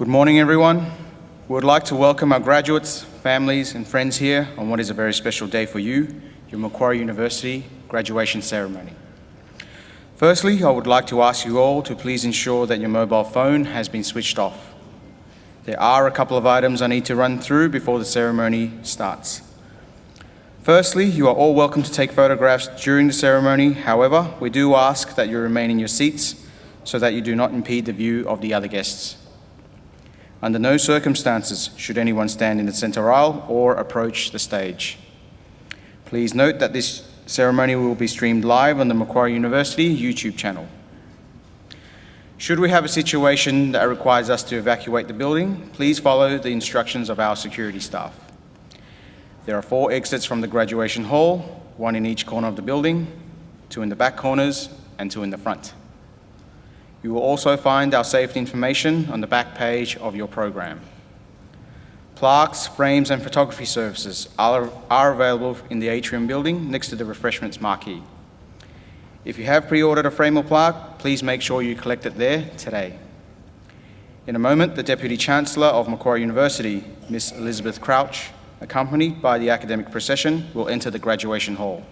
Good morning, everyone. We would like to welcome our graduates, families, and friends here on what is a very special day for you, your Macquarie University graduation ceremony. Firstly, I would like to ask you all to please ensure that your mobile phone has been switched off. There are a couple of items I need to run through before the ceremony starts. Firstly, you are all welcome to take photographs during the ceremony. However, we do ask that you remain in your seats so that you do not impede the view of the other guests. Under no circumstances should anyone stand in the centre aisle or approach the stage. Please note that this ceremony will be streamed live on the Macquarie University YouTube channel. Should we have a situation that requires us to evacuate the building, please follow the instructions of our security staff. There are 4 exits from the graduation hall, 1 in each corner of the building, 2 in the back corners, and 2 in the front. You will also find our safety information on the back page of your program. Plaques, frames, and photography services are available in the atrium building next to the refreshments marquee. If you have pre-ordered a frame or plaque, please make sure you collect it there today. In a moment, the Deputy Chancellor of Macquarie University, Ms. Elizabeth Crouch, accompanied by the academic procession, will enter the graduation hall.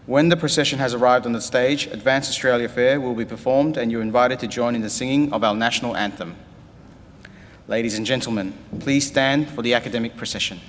When the procession has arrived on the stage, Advance Australia Fair will be performed and you're invited to join in the singing of our national anthem. Ladies and gentlemen, please stand for the academic procession.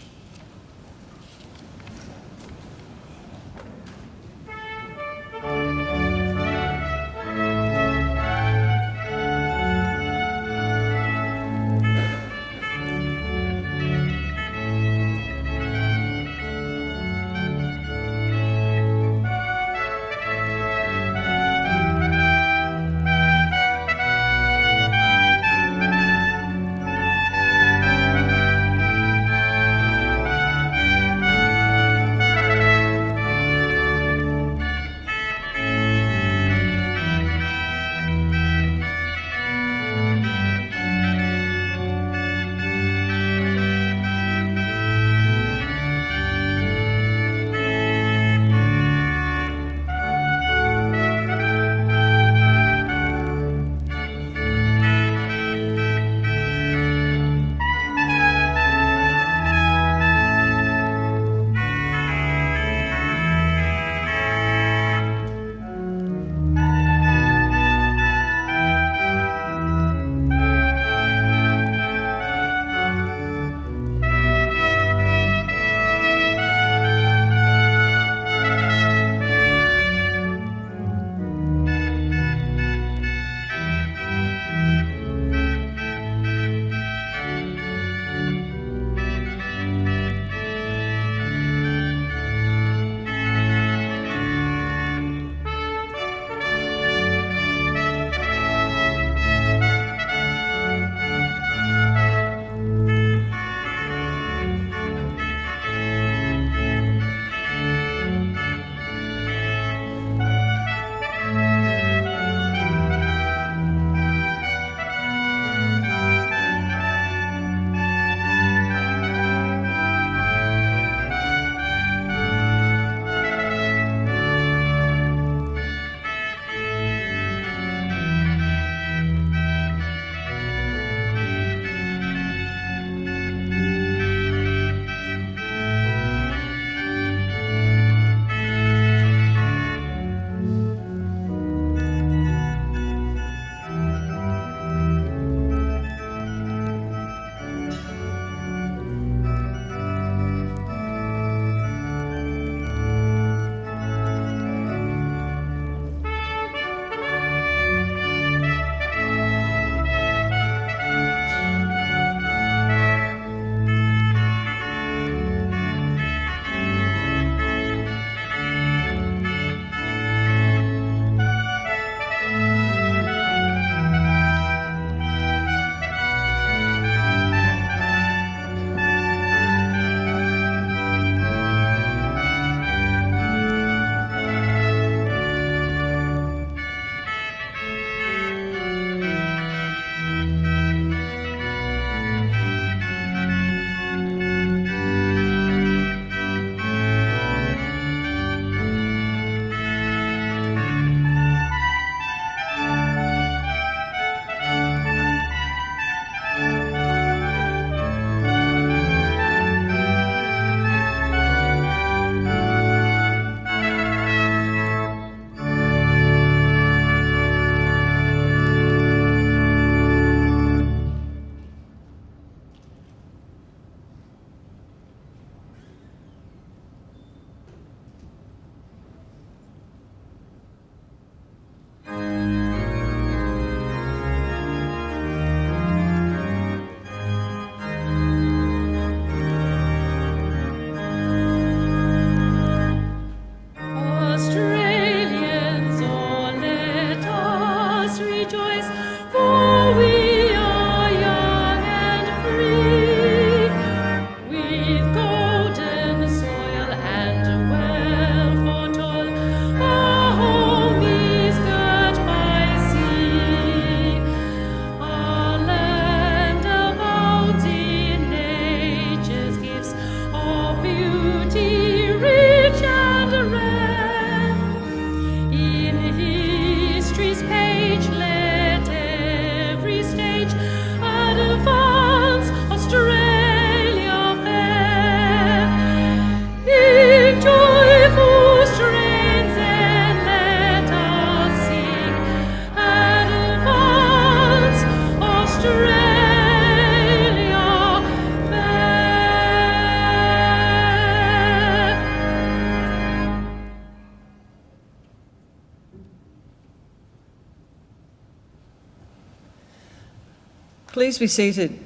Please be seated.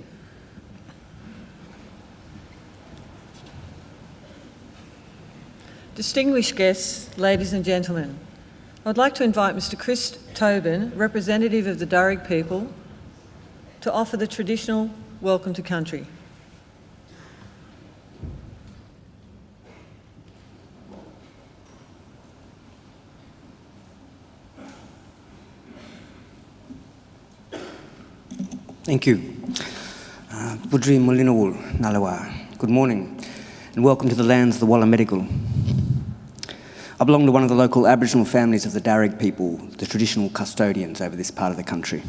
Distinguished guests, ladies and gentlemen, I'd like to invite Mr. Chris Tobin, representative of the Darug people, to offer the traditional welcome to country. Thank you. Budri Molinawul Nalawa. Good morning and welcome to the lands of the Wallamedigal. I belong to one of the local Aboriginal families of the Darug people, the traditional custodians over this part of the country.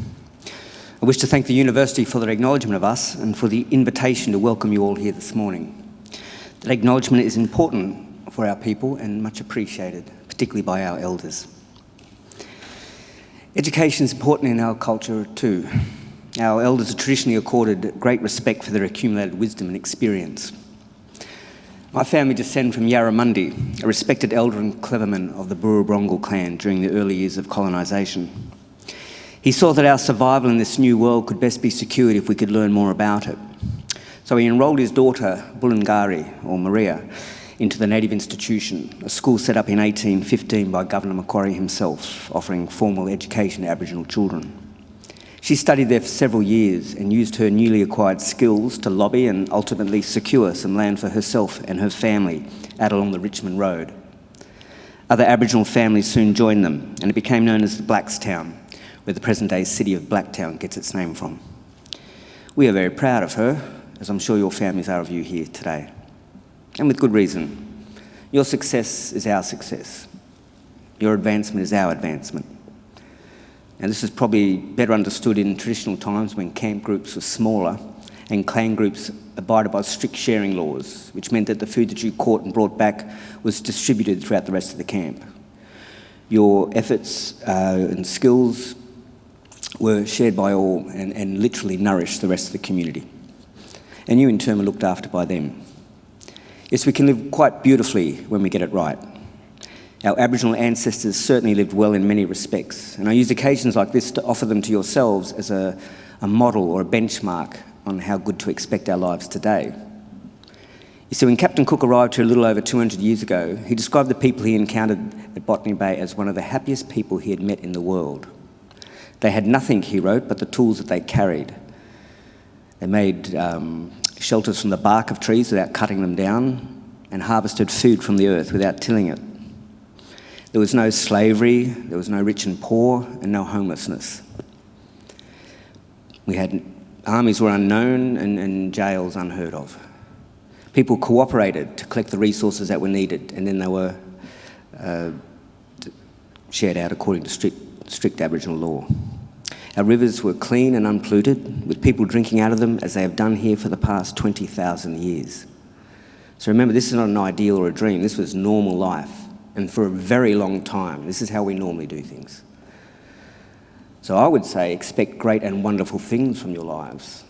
I wish to thank the University for their acknowledgement of us and for the invitation to welcome you all here this morning. That acknowledgement is important for our people and much appreciated, particularly by our elders. Education is important in our culture too. Our elders are traditionally accorded great respect for their accumulated wisdom and experience. My family descend from Yarramundi, a respected elder and cleverman of the Burrabrongal clan during the early years of colonisation. He saw that our survival in this new world could best be secured if we could learn more about it. So he enrolled his daughter, Bulungari, or Maria, into the native institution, a school set up in 1815 by Governor Macquarie himself, offering formal education to Aboriginal children. She studied there for several years and used her newly acquired skills to lobby and ultimately secure some land for herself and her family out along the Richmond Road. Other Aboriginal families soon joined them and it became known as the Blackstown, where the present-day city of Blacktown gets its name from. We are very proud of her, as I'm sure your families are of you here today. And with good reason. Your success is our success. Your advancement is our advancement. And this is probably better understood in traditional times when camp groups were smaller and clan groups abided by strict sharing laws, which meant that the food that you caught and brought back was distributed throughout the rest of the camp. Your efforts and skills were shared by all and literally nourished the rest of the community. And you in turn were looked after by them. Yes, we can live quite beautifully when we get it right. Our Aboriginal ancestors certainly lived well in many respects, and I use occasions like this to offer them to yourselves as a model or a benchmark on how good to expect our lives today. You see, when Captain Cook arrived here a little over 200 years ago, he described the people he encountered at Botany Bay as one of the happiest people he had met in the world. They had nothing, he wrote, but the tools that they carried. They made shelters from the bark of trees without cutting them down and harvested food from the earth without tilling it. There was no slavery, there was no rich and poor, and no homelessness. We had armies were unknown and jails unheard of. People cooperated to collect the resources that were needed, and then they were shared out according to strict Aboriginal law. Our rivers were clean and unpolluted, with people drinking out of them as they have done here for the past 20,000 years. So remember, this is not an ideal or a dream, this was normal life. And for a very long time, this is how we normally do things. So I would say expect great and wonderful things from your lives.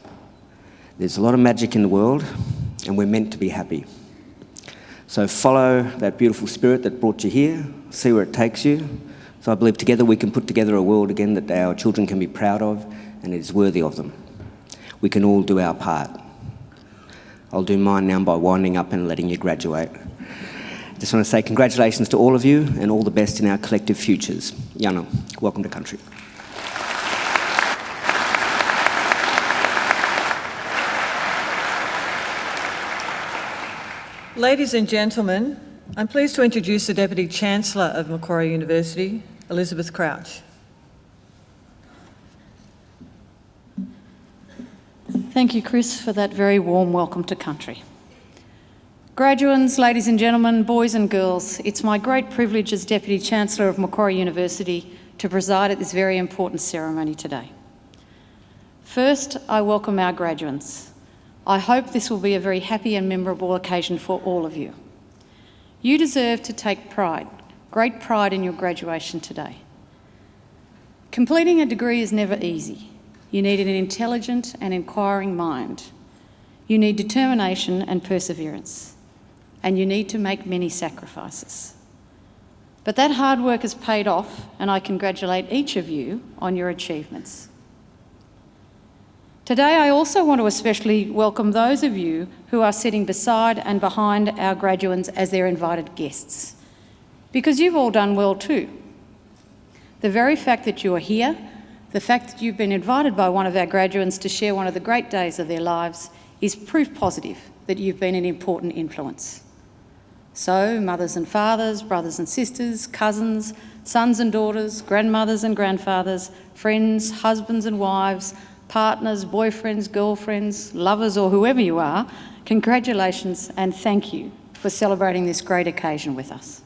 There's a lot of magic in the world, and we're meant to be happy. So follow that beautiful spirit that brought you here, see where it takes you. So I believe together we can put together a world again that our children can be proud of and is worthy of them. We can all do our part. I'll do mine now by winding up and letting you graduate. Just want to say congratulations to all of you and all the best in our collective futures. Yano, welcome to country. Ladies and gentlemen, I'm pleased to introduce the Deputy Chancellor of Macquarie University, Elizabeth Crouch. Thank you, Chris, for that very warm welcome to country. Graduates, ladies and gentlemen, boys and girls, it's my great privilege as Deputy Chancellor of Macquarie University to preside at this very important ceremony today. First, I welcome our graduates. I hope this will be a very happy and memorable occasion for all of you. You deserve to take pride, great pride in your graduation today. Completing a degree is never easy. You need an intelligent and inquiring mind. You need determination and perseverance. And you need to make many sacrifices. But that hard work has paid off, and I congratulate each of you on your achievements. Today, I also want to especially welcome those of you who are sitting beside and behind our graduates as their invited guests, because you've all done well too. The very fact that you are here, the fact that you've been invited by one of our graduates to share one of the great days of their lives is proof positive that you've been an important influence. So, mothers and fathers, brothers and sisters, cousins, sons and daughters, grandmothers and grandfathers, friends, husbands and wives, partners, boyfriends, girlfriends, lovers, or whoever you are, congratulations and thank you for celebrating this great occasion with us.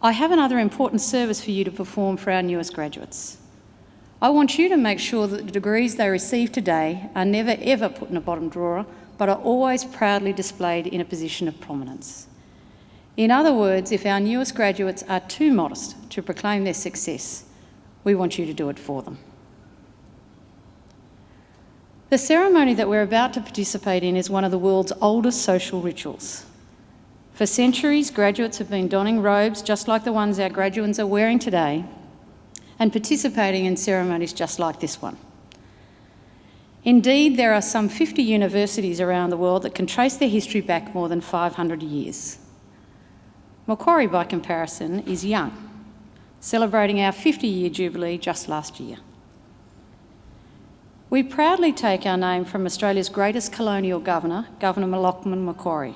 I have another important service for you to perform for our newest graduates. I want you to make sure that the degrees they receive today are never ever put in a bottom drawer, but are always proudly displayed in a position of prominence. In other words, if our newest graduates are too modest to proclaim their success, we want you to do it for them. The ceremony that we're about to participate in is one of the world's oldest social rituals. For centuries, graduates have been donning robes just like the ones our graduates are wearing today and participating in ceremonies just like this one. Indeed, there are some 50 universities around the world that can trace their history back more than 500 years. Macquarie, by comparison, is young, celebrating our 50-year jubilee just last year. We proudly take our name from Australia's greatest colonial governor, Governor Macquarie,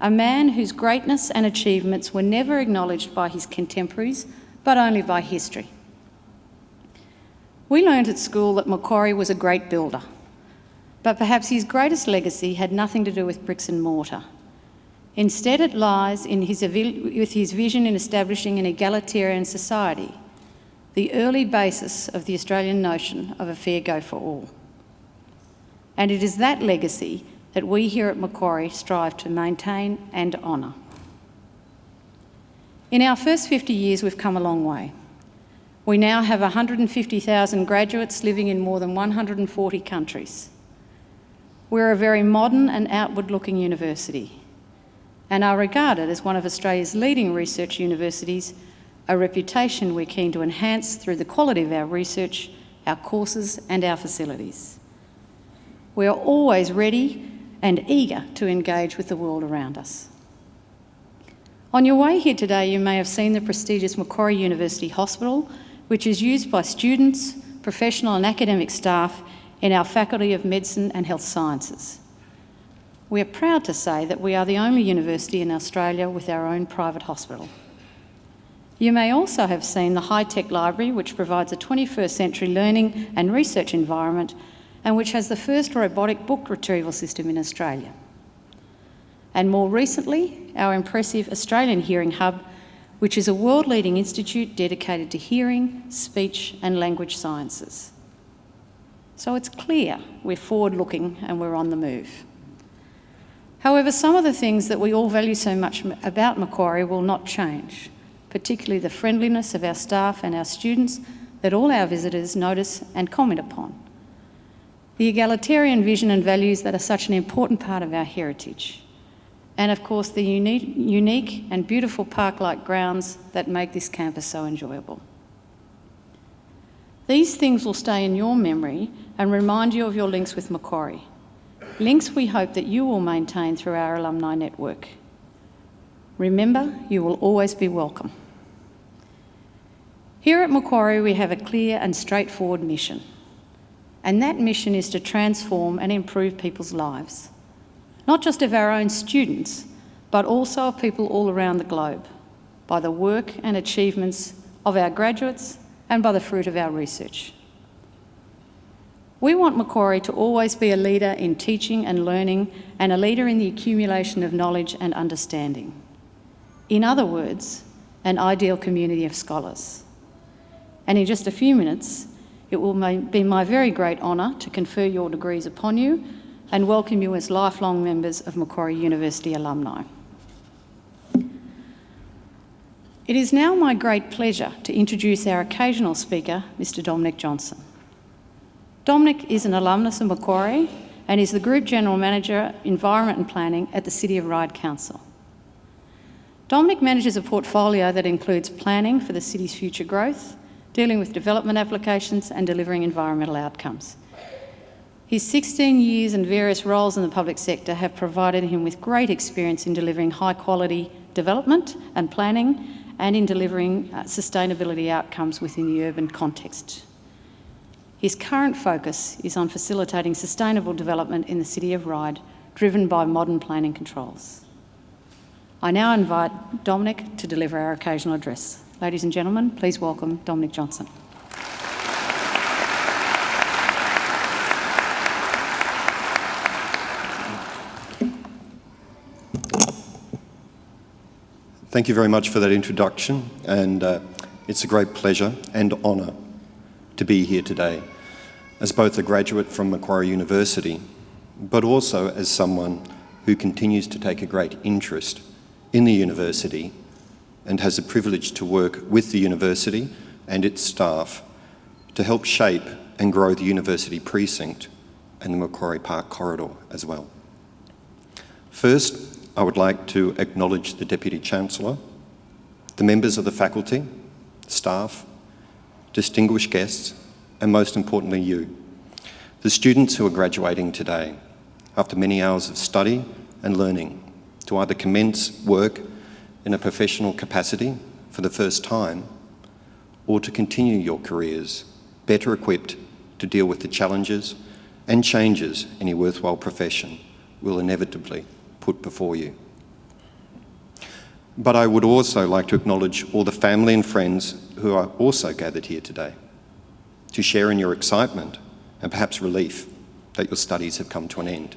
a man whose greatness and achievements were never acknowledged by his contemporaries, but only by history. We learned at school that Macquarie was a great builder, but perhaps his greatest legacy had nothing to do with bricks and mortar. Instead, it lies in with his vision in establishing an egalitarian society, the early basis of the Australian notion of a fair go for all. And it is that legacy that we here at Macquarie strive to maintain and honour. In our first 50 years, we've come a long way. We now have 150,000 graduates living in more than 140 countries. We're a very modern and outward-looking university and are regarded as one of Australia's leading research universities, a reputation we're keen to enhance through the quality of our research, our courses and our facilities. We are always ready and eager to engage with the world around us. On your way here today, you may have seen the prestigious Macquarie University Hospital, which is used by students, professional and academic staff in our Faculty of Medicine and Health Sciences. We are proud to say that we are the only university in Australia with our own private hospital. You may also have seen the high-tech library, which provides a 21st century learning and research environment and which has the first robotic book retrieval system in Australia. And more recently, our impressive Australian Hearing Hub, which is a world-leading institute dedicated to hearing, speech and language sciences. So it's clear we're forward-looking and we're on the move. However, some of the things that we all value so much about Macquarie will not change, particularly the friendliness of our staff and our students that all our visitors notice and comment upon. The egalitarian vision and values that are such an important part of our heritage. And of course, the unique and beautiful park-like grounds that make this campus so enjoyable. These things will stay in your memory and remind you of your links with Macquarie. Links we hope that you will maintain through our alumni network. Remember, you will always be welcome. Here at Macquarie, we have a clear and straightforward mission. And that mission is to transform and improve people's lives. Not just of our own students, but also of people all around the globe, by the work and achievements of our graduates and by the fruit of our research. We want Macquarie to always be a leader in teaching and learning and a leader in the accumulation of knowledge and understanding. In other words, an ideal community of scholars. And in just a few minutes, it will be my very great honour to confer your degrees upon you and welcome you as lifelong members of Macquarie University alumni. It is now my great pleasure to introduce our occasional speaker, Mr. Dominic Johnson. Dominic is an alumnus of Macquarie and is the Group General Manager, Environment and Planning at the City of Ryde Council. Dominic manages a portfolio that includes planning for the city's future growth, dealing with development applications and delivering environmental outcomes. His 16 years and various roles in the public sector have provided him with great experience in delivering high-quality development and planning and in delivering sustainability outcomes within the urban context. His current focus is on facilitating sustainable development in the City of Ryde, driven by modern planning controls. I now invite Dominic to deliver our occasional address. Ladies and gentlemen, please welcome Dominic Johnson. Thank you very much for that introduction, and it's a great pleasure and honour to be here today as both a graduate from Macquarie University, but also as someone who continues to take a great interest in the university and has the privilege to work with the university and its staff to help shape and grow the university precinct and the Macquarie Park corridor as well. First, I would like to acknowledge the Deputy Chancellor, the members of the faculty, staff, distinguished guests, and most importantly you, the students who are graduating today after many hours of study and learning to either commence work in a professional capacity for the first time or to continue your careers better equipped to deal with the challenges and changes any worthwhile profession will inevitably put before you. But I would also like to acknowledge all the family and friends who are also gathered here today to share in your excitement and perhaps relief that your studies have come to an end.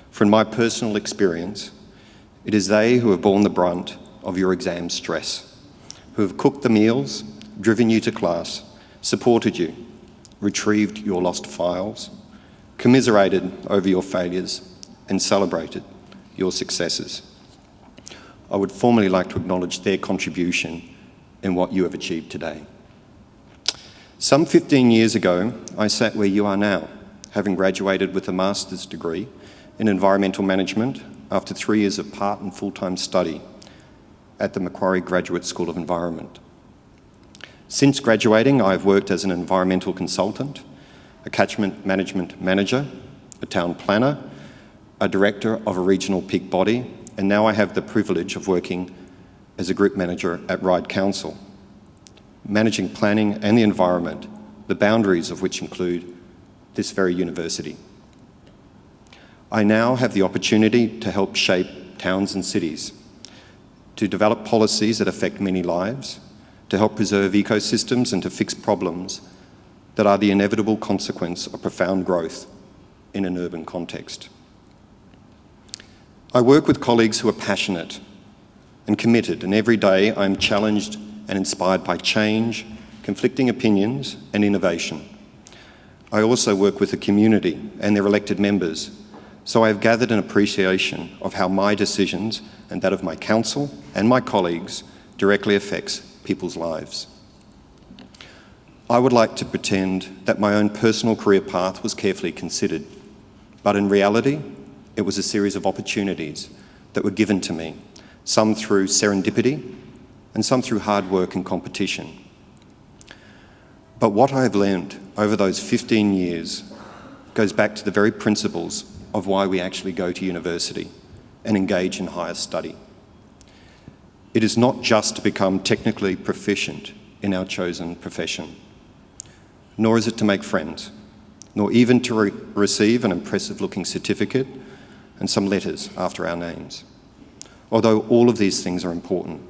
From my personal experience, it is they who have borne the brunt of your exam stress, who have cooked the meals, driven you to class, supported you, retrieved your lost files, commiserated over your failures, and celebrated your successes. I would formally like to acknowledge their contribution in what you have achieved today. Some 15 years ago, I sat where you are now, having graduated with a master's degree in environmental management after 3 years of part and full-time study at the Macquarie Graduate School of Environment. Since graduating, I have worked as an environmental consultant, a catchment management manager, a town planner, a director of a regional peak body, and now I have the privilege of working as a group manager at Ryde Council, managing planning and the environment, the boundaries of which include this very university. I now have the opportunity to help shape towns and cities, to develop policies that affect many lives, to help preserve ecosystems and to fix problems that are the inevitable consequence of profound growth in an urban context. I work with colleagues who are passionate and committed, and every day I am challenged and inspired by change, conflicting opinions, and innovation. I also work with the community and their elected members, so I have gathered an appreciation of how my decisions and that of my council and my colleagues directly affects people's lives. I would like to pretend that my own personal career path was carefully considered, but in reality, it was a series of opportunities that were given to me, some through serendipity and some through hard work and competition. But what I have learned over those 15 years goes back to the very principles of why we actually go to university and engage in higher study. It is not just to become technically proficient in our chosen profession, nor is it to make friends, nor even to receive an impressive-looking certificate and some letters after our names. Although all of these things are important,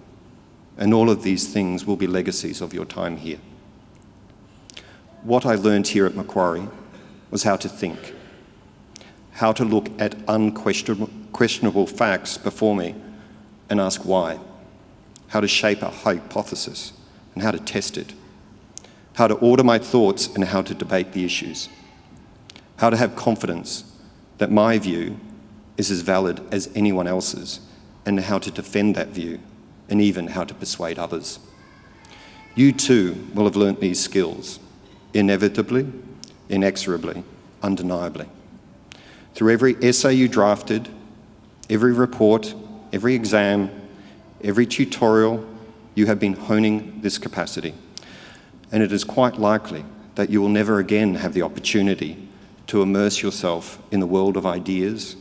and all of these things will be legacies of your time here. What I learned here at Macquarie was how to think, how to look at unquestionable facts before me and ask why, how to shape a hypothesis and how to test it, how to order my thoughts and how to debate the issues, how to have confidence that my view is as valid as anyone else's, and how to defend that view, and even how to persuade others. You too will have learnt these skills, inevitably, inexorably, undeniably. Through every essay you drafted, every report, every exam, every tutorial, you have been honing this capacity. And it is quite likely that you will never again have the opportunity to immerse yourself in the world of ideas,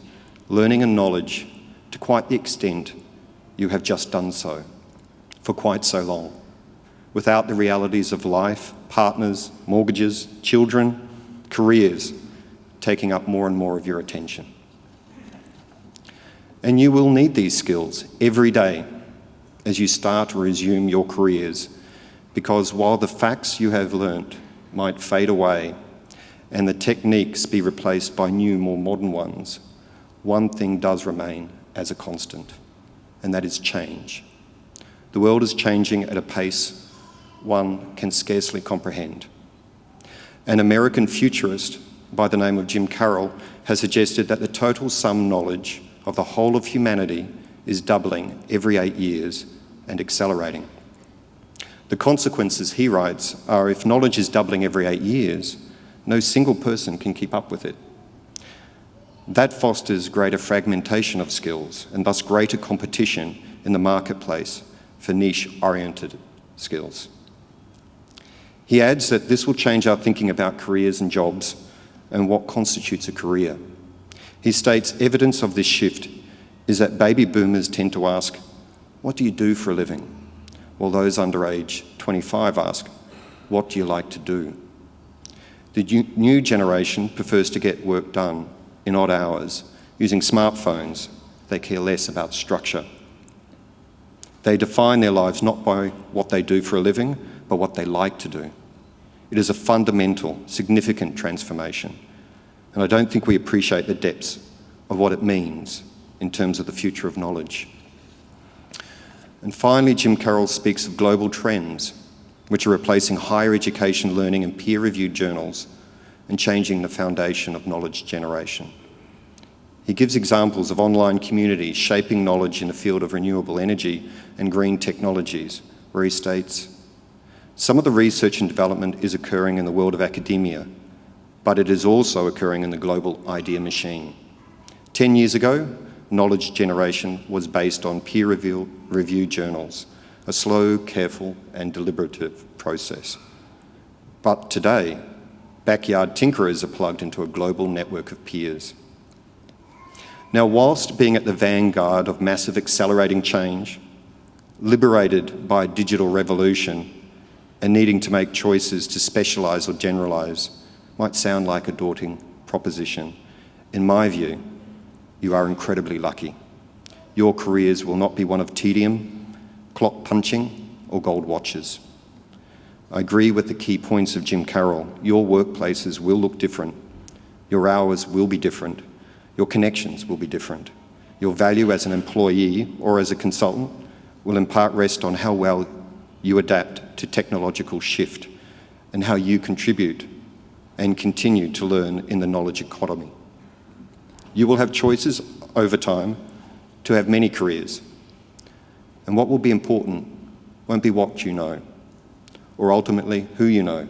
learning and knowledge to quite the extent you have just done so for quite so long, without the realities of life, partners, mortgages, children, careers taking up more and more of your attention. And you will need these skills every day as you start or resume your careers, because while the facts you have learnt might fade away and the techniques be replaced by new, more modern ones, one thing does remain as a constant, and that is change. The world is changing at a pace one can scarcely comprehend. An American futurist by the name of Jim Carroll has suggested that the total sum knowledge of the whole of humanity is doubling every 8 years and accelerating. The consequences, he writes, are if knowledge is doubling every 8 years, no single person can keep up with it. That fosters greater fragmentation of skills and thus greater competition in the marketplace for niche-oriented skills. He adds that this will change our thinking about careers and jobs and what constitutes a career. He states evidence of this shift is that baby boomers tend to ask, "What do you do for a living?" while those under age 25 ask, "What do you like to do?" The new generation prefers to get work done in odd hours using smartphones. They care less about structure. They define their lives not by what they do for a living, but what they like to do. It is a fundamental, significant transformation, and I don't think we appreciate the depths of what it means in terms of the future of knowledge. And finally, Jim Carroll speaks of global trends, which are replacing higher education learning in peer-reviewed journals and changing the foundation of knowledge generation. He gives examples of online communities shaping knowledge in the field of renewable energy and green technologies, where he states, "Some of the research and development is occurring in the world of academia, but it is also occurring in the global idea machine. 10 years ago, knowledge generation was based on peer-reviewed journals, a slow, careful, and deliberative process. But today, backyard tinkerers are plugged into a global network of peers." Now, whilst being at the vanguard of massive accelerating change, liberated by a digital revolution, and needing to make choices to specialise or generalise might sound like a daunting proposition, in my view, you are incredibly lucky. Your careers will not be one of tedium, clock punching, or gold watches. I agree with the key points of Jim Carroll. Your workplaces will look different. Your hours will be different. Your connections will be different. Your value as an employee or as a consultant will in part rest on how well you adapt to technological shift and how you contribute and continue to learn in the knowledge economy. You will have choices over time to have many careers, and what will be important won't be what you know, or ultimately who you know,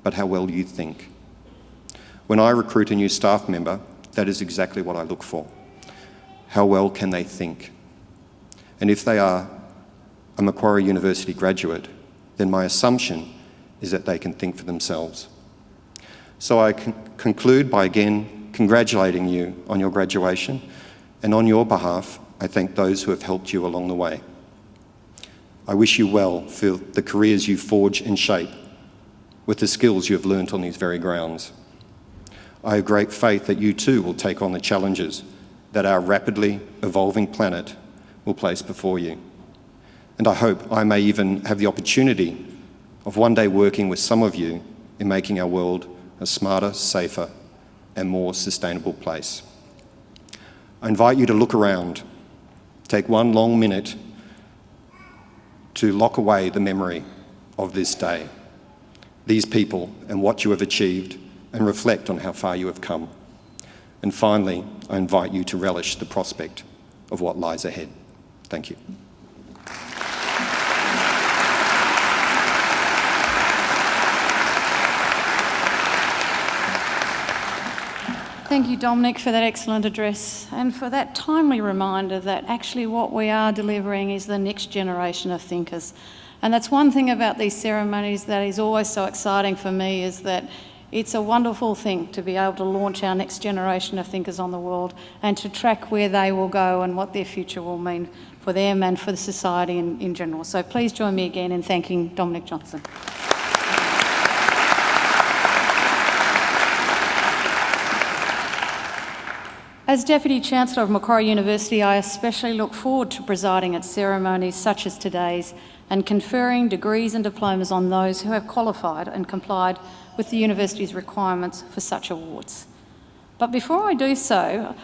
but how well you think. When I recruit a new staff member, that is exactly what I look for. How well can they think? And if they are a Macquarie University graduate, then my assumption is that they can think for themselves. So I conclude by again congratulating you on your graduation, and on your behalf, I thank those who have helped you along the way. I wish you well for the careers you forge and shape with the skills you have learnt on these very grounds. I have great faith that you too will take on the challenges that our rapidly evolving planet will place before you. And I hope I may even have the opportunity of one day working with some of you in making our world a smarter, safer, and more sustainable place. I invite you to look around, take one long minute to lock away the memory of this day, these people and what you have achieved, and reflect on how far you have come. And finally, I invite you to relish the prospect of what lies ahead. Thank you. Thank you, Dominic, for that excellent address and for that timely reminder that actually what we are delivering is the next generation of thinkers. And that's one thing about these ceremonies that is always so exciting for me, is that It's a wonderful thing to be able to launch our next generation of thinkers on the world and to track where they will go and what their future will mean for them and for the society in general. So please join me again in thanking Dominic Johnson. As Deputy Chancellor of Macquarie University, I especially look forward to presiding at ceremonies such as today's and conferring degrees and diplomas on those who have qualified and complied with the university's requirements for such awards. But before I do so,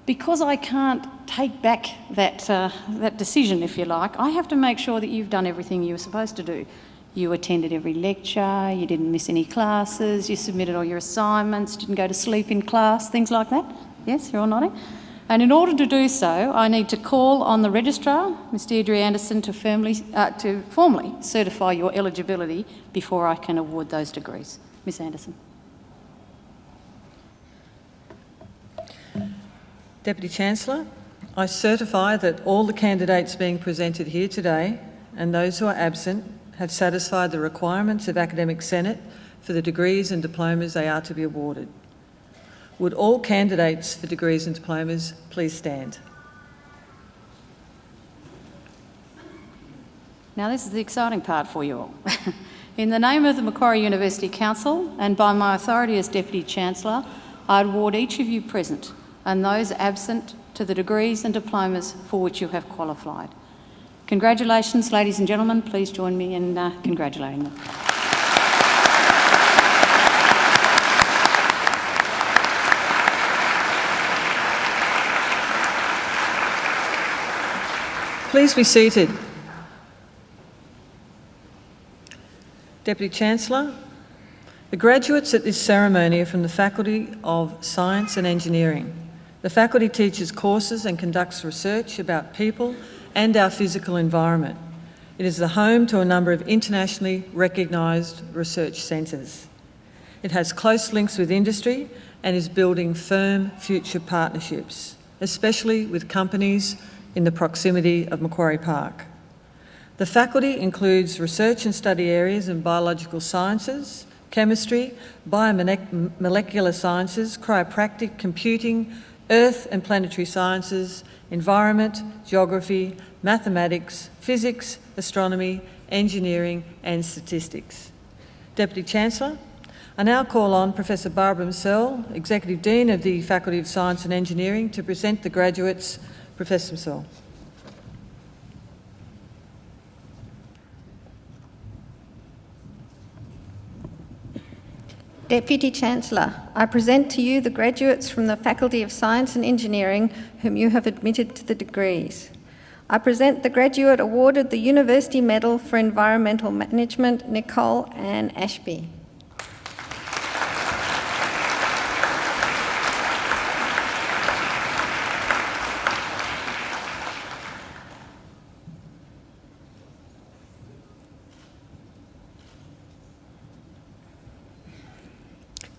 because I can't take back that decision, if you like, I have to make sure that you've done everything you were supposed to do. You attended every lecture, you didn't miss any classes, you submitted all your assignments, didn't go to sleep in class, things like that. Yes, you're all nodding. And in order to do so, I need to call on the Registrar, Ms Deirdre Anderson, to formally certify your eligibility before I can award those degrees. Ms Anderson. Deputy Chancellor, I certify that all the candidates being presented here today and those who are absent have satisfied the requirements of Academic Senate for the degrees and diplomas they are to be awarded. Would all candidates for degrees and diplomas please stand? Now this is the exciting part for you all. In the name of the Macquarie University Council and by my authority as Deputy Chancellor, I award each of you present and those absent to the degrees and diplomas for which you have qualified. Congratulations, ladies and gentlemen. Please join me in congratulating them. Please be seated. Deputy Chancellor, the graduates at this ceremony are from the Faculty of Science and Engineering. The faculty teaches courses and conducts research about people and our physical environment. It is the home to a number of internationally recognised research centres. It has close links with industry and is building firm future partnerships, especially with companies in the proximity of Macquarie Park. The faculty includes research and study areas in biological sciences, chemistry, biomolecular sciences, chiropractic, computing, earth and planetary sciences, environment, geography, mathematics, physics, astronomy, engineering and statistics. Deputy Chancellor, I now call on Professor Barbara Msell, Executive Dean of the Faculty of Science and Engineering, to present the graduates. Professor Msell. Deputy Chancellor, I present to you the graduates from the Faculty of Science and Engineering whom you have admitted to the degrees. I present the graduate awarded the University Medal for Environmental Management, Nicole Ann Ashby.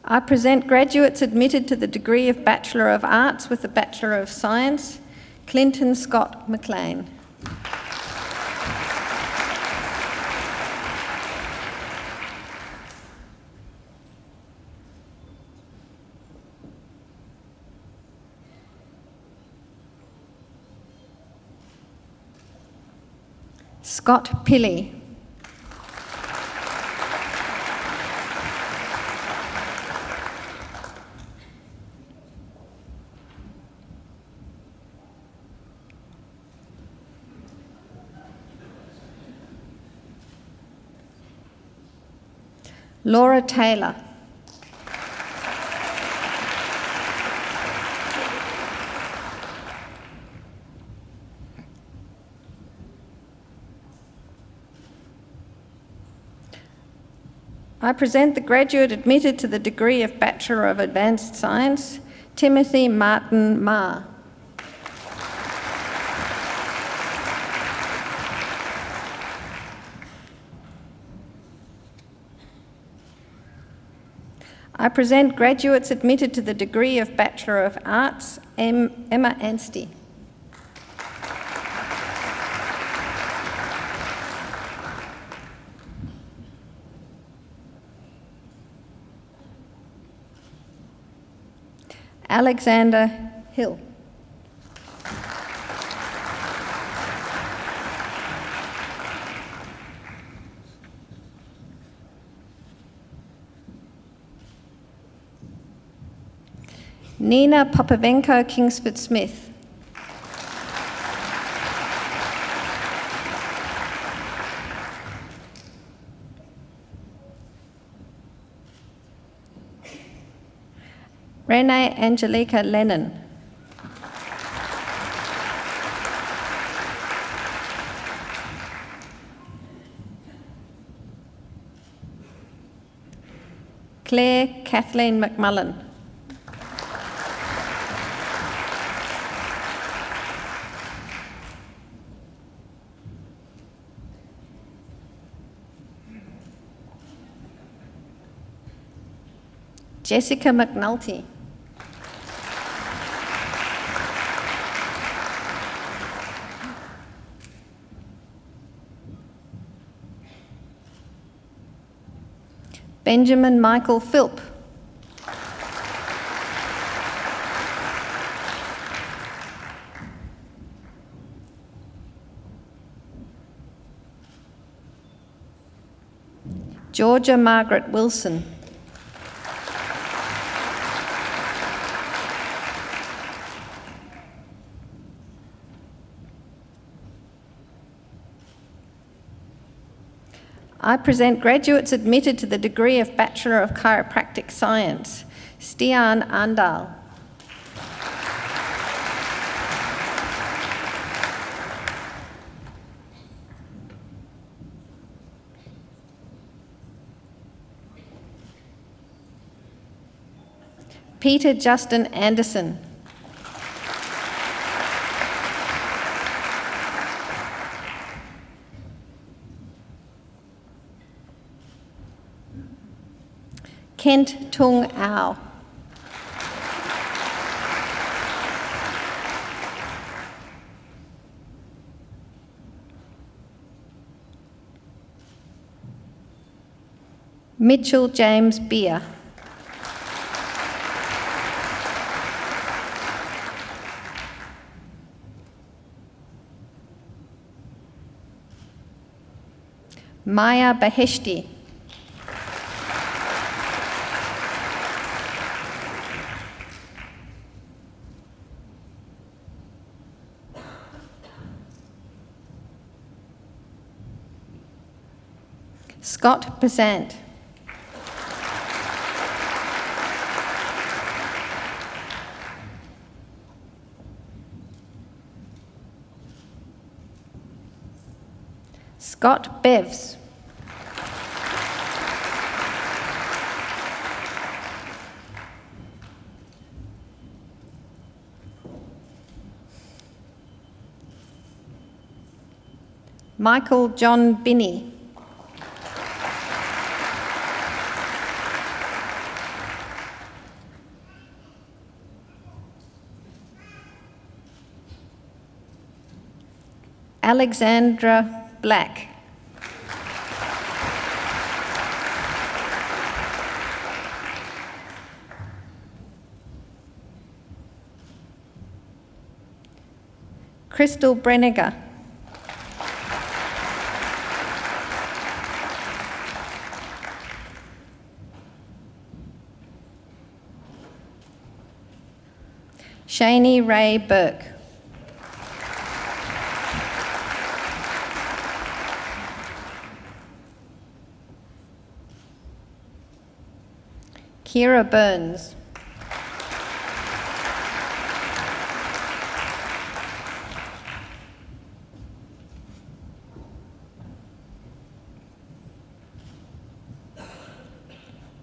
I present graduates admitted to the degree of Bachelor of Arts with the Bachelor of Science, Clinton Scott McLean. Scott Pilley. Laura Taylor. I present the graduate admitted to the degree of Bachelor of Advanced Science, Timothy Martin Marr. I present graduates admitted to the degree of Bachelor of Arts, Emma Anstey. Alexander Hill. Nina Popovenko Kingsford-Smith. Renee Angelica Lennon. Claire Kathleen McMullen. Jessica McNulty. Benjamin Michael Philp. Georgia Margaret Wilson. I present graduates admitted to the degree of Bachelor of Chiropractic Science, Stian Andal. Peter Justin Anderson. Kent Tung Au. Mitchell James Beer. Maya Baheshti. Scott Besant. Scott Bevs. Michael John Binney. Alexandra Black. Crystal Brenniger. Shani Ray Burke. Kira Burns.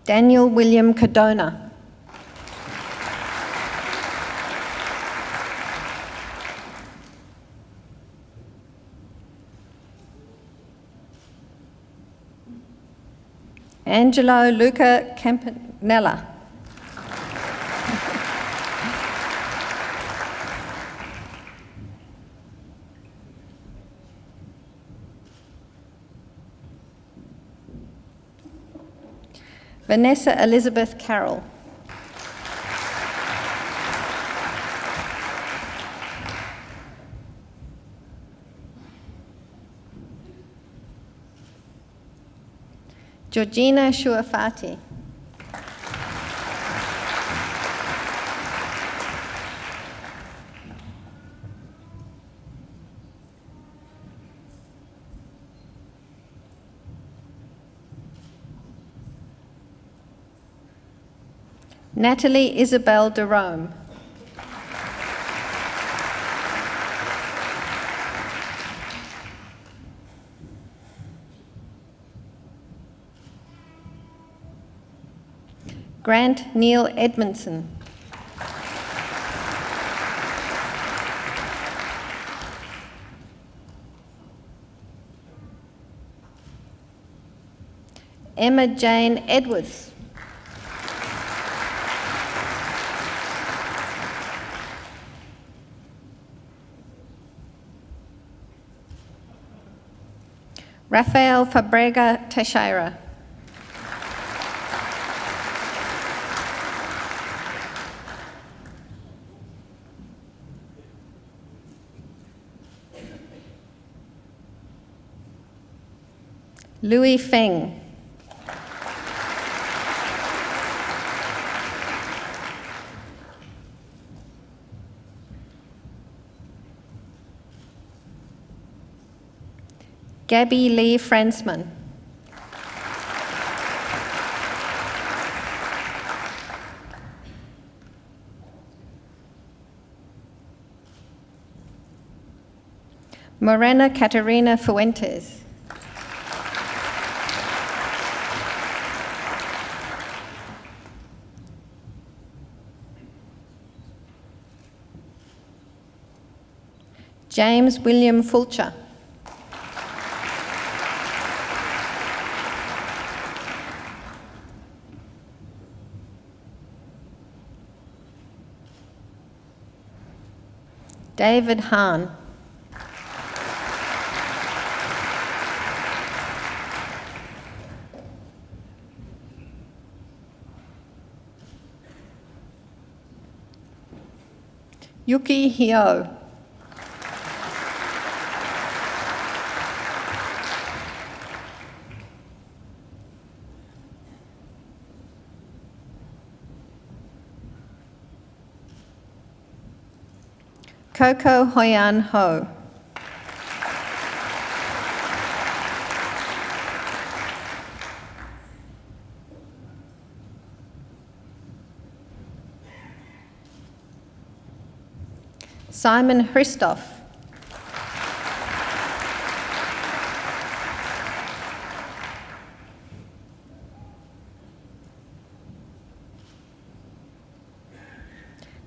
Daniel William Cadona. Angelo Luca Campanella. Vanessa Elizabeth Carroll. Georgina Shuafati. Natalie Isabel de Rome. Grant Neil Edmondson. Emma Jane Edwards. Rafael Fabrega Teixeira. Louis Feng. Gabby Lee Fransman. Morena Catarina Fuentes. James William Fulcher. David Hahn. Yuki Hyo. Coco Hoyan Ho. Simon Christoph.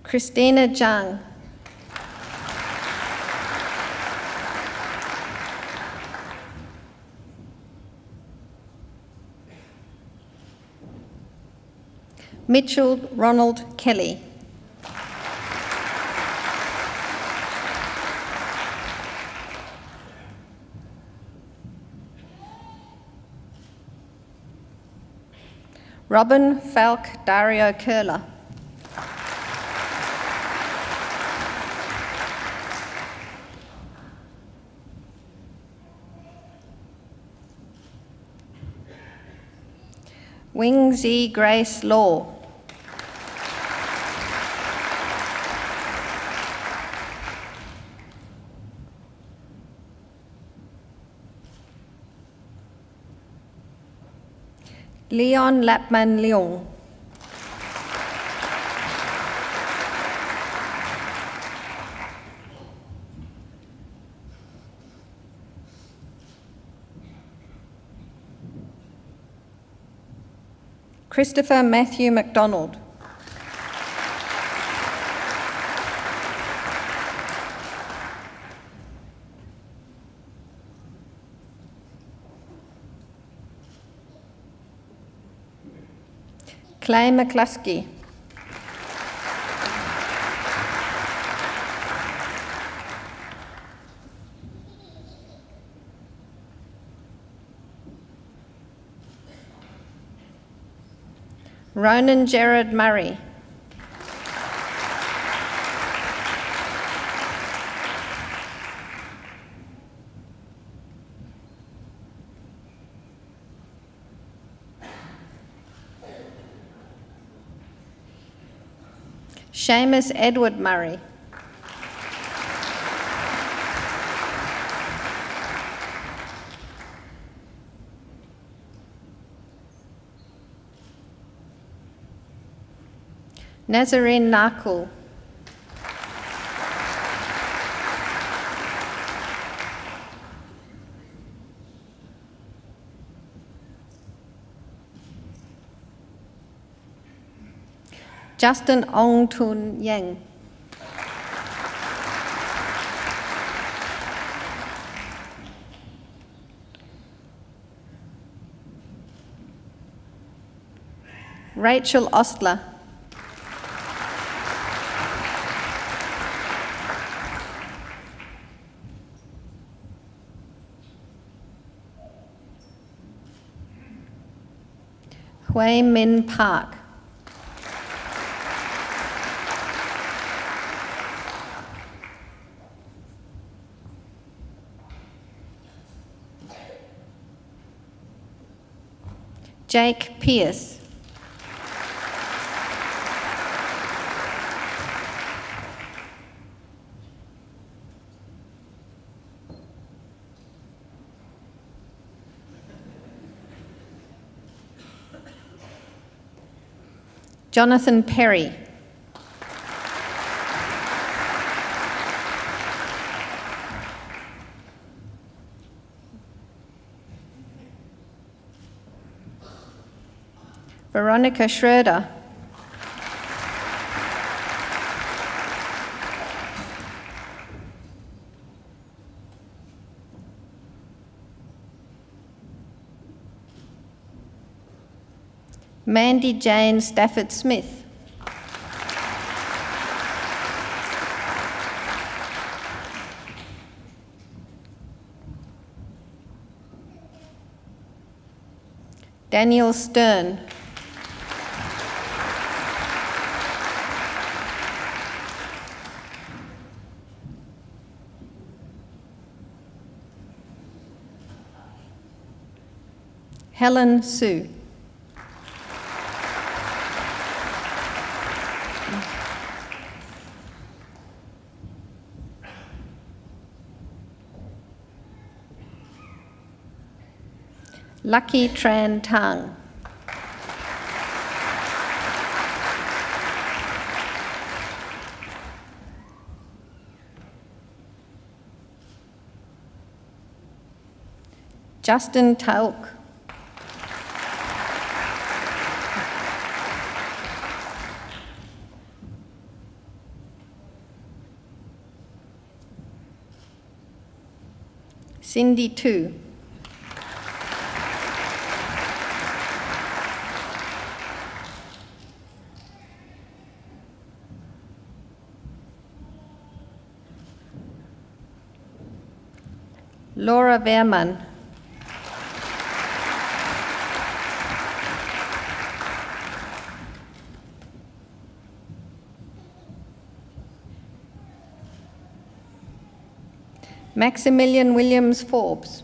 Christina Zhang. Mitchell Ronald Kelly. Robin Falk Dario Curler. Wing Zi Grace Law. Leon Lapman Leong. Christopher Matthew MacDonald. Clay McCluskey. Ronan Gerard Murray. Seamus Edward Murray. Nazarene Narkul. Justin Ong Tun Yang. Rachel Ostler. Hui Min Park. Jake Pierce. Jonathan Perry. Veronica Schroeder. Mandy Jane Stafford Smith. Daniel Stern. Helen Sue. Lucky Tran Tang. Justin Tauk. Cindy Tu. Laura Wehrmann. Maximilian Williams Forbes.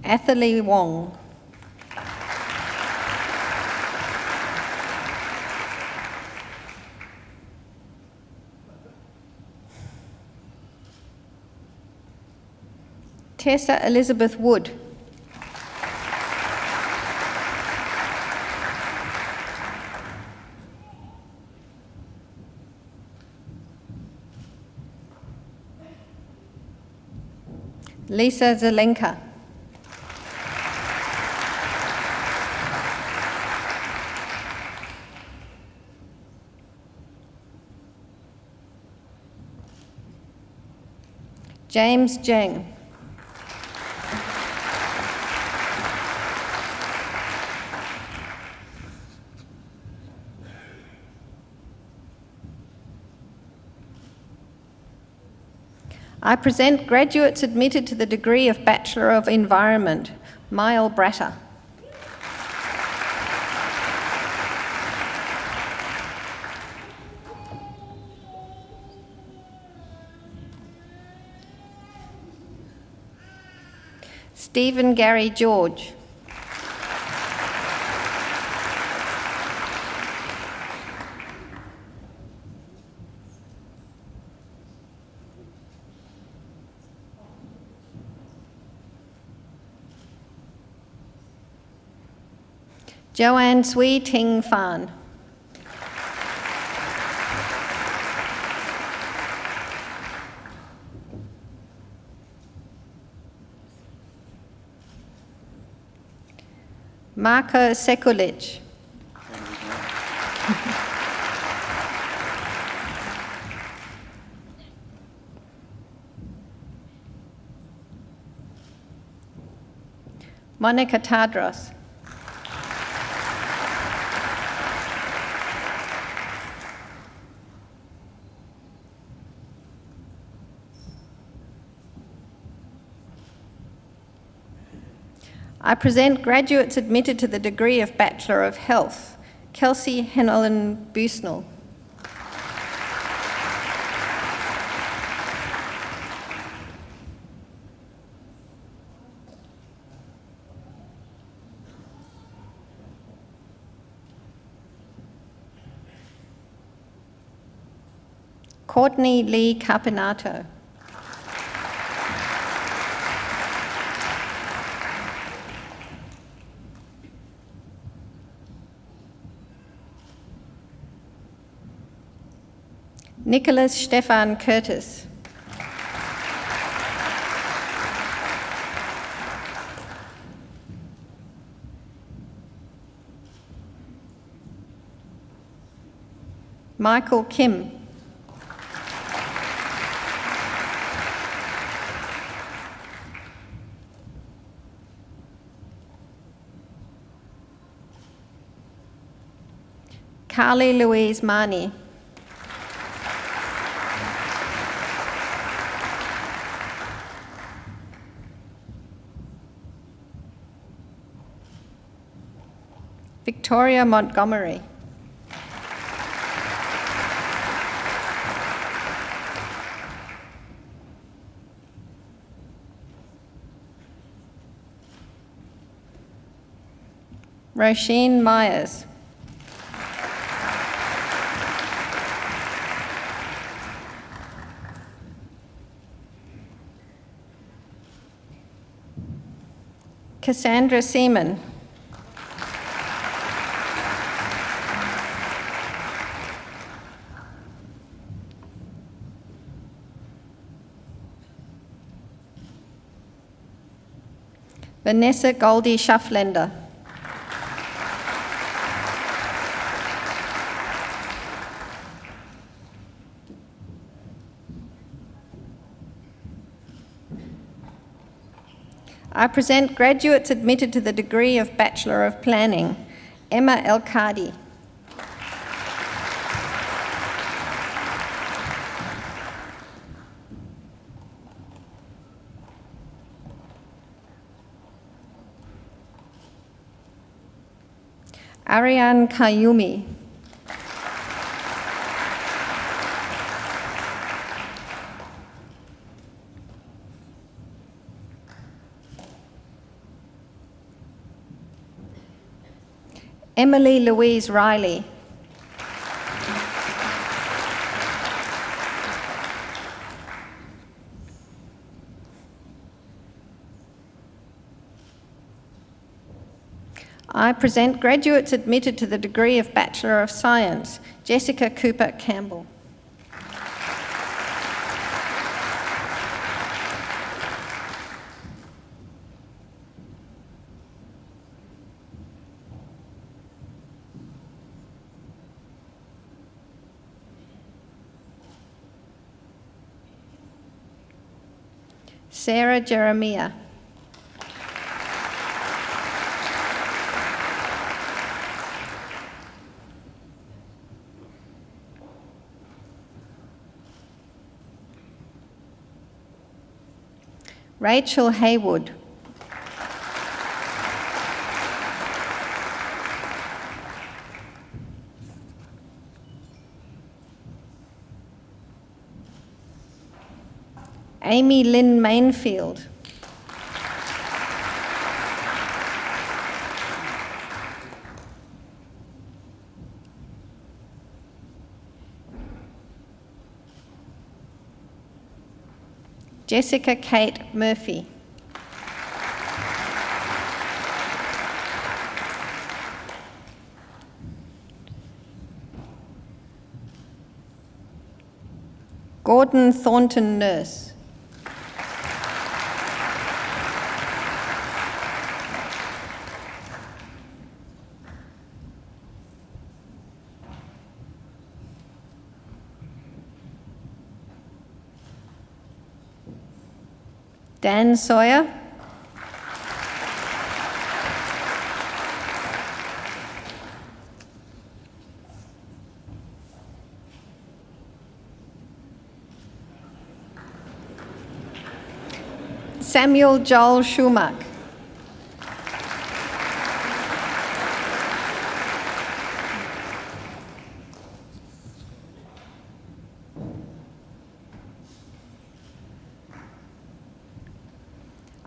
Atherley Wong. Tessa Elizabeth Wood. Lisa Zelenka. James Jeng. I present graduates admitted to the degree of Bachelor of Environment, Mael Bratter. Stephen Gary George. Joanne Swee Ting Phan. Marko Sekulic. Monica Tadros. I present graduates admitted to the degree of Bachelor of Health, Kelsey Henellen Busnell. Courtney Lee Carpinato. Nicholas Stefan Curtis. Michael Kim. Carly Louise Marnie. Victoria Montgomery. Roisin Myers. Cassandra Seaman. Vanessa Goldie Schafflender. I present graduates admitted to the degree of Bachelor of Planning, Emma Elkadi. Ariane Kayumi. Emily Louise Riley. I present graduates admitted to the degree of Bachelor of Science, Jessica Cooper Campbell. Sarah Jeremiah. Rachel Haywood. Amy Lynn Mainfield. Jessica Kate Murphy. Gordon Thornton Nurse. Dan Sawyer. Samuel Joel Schumack.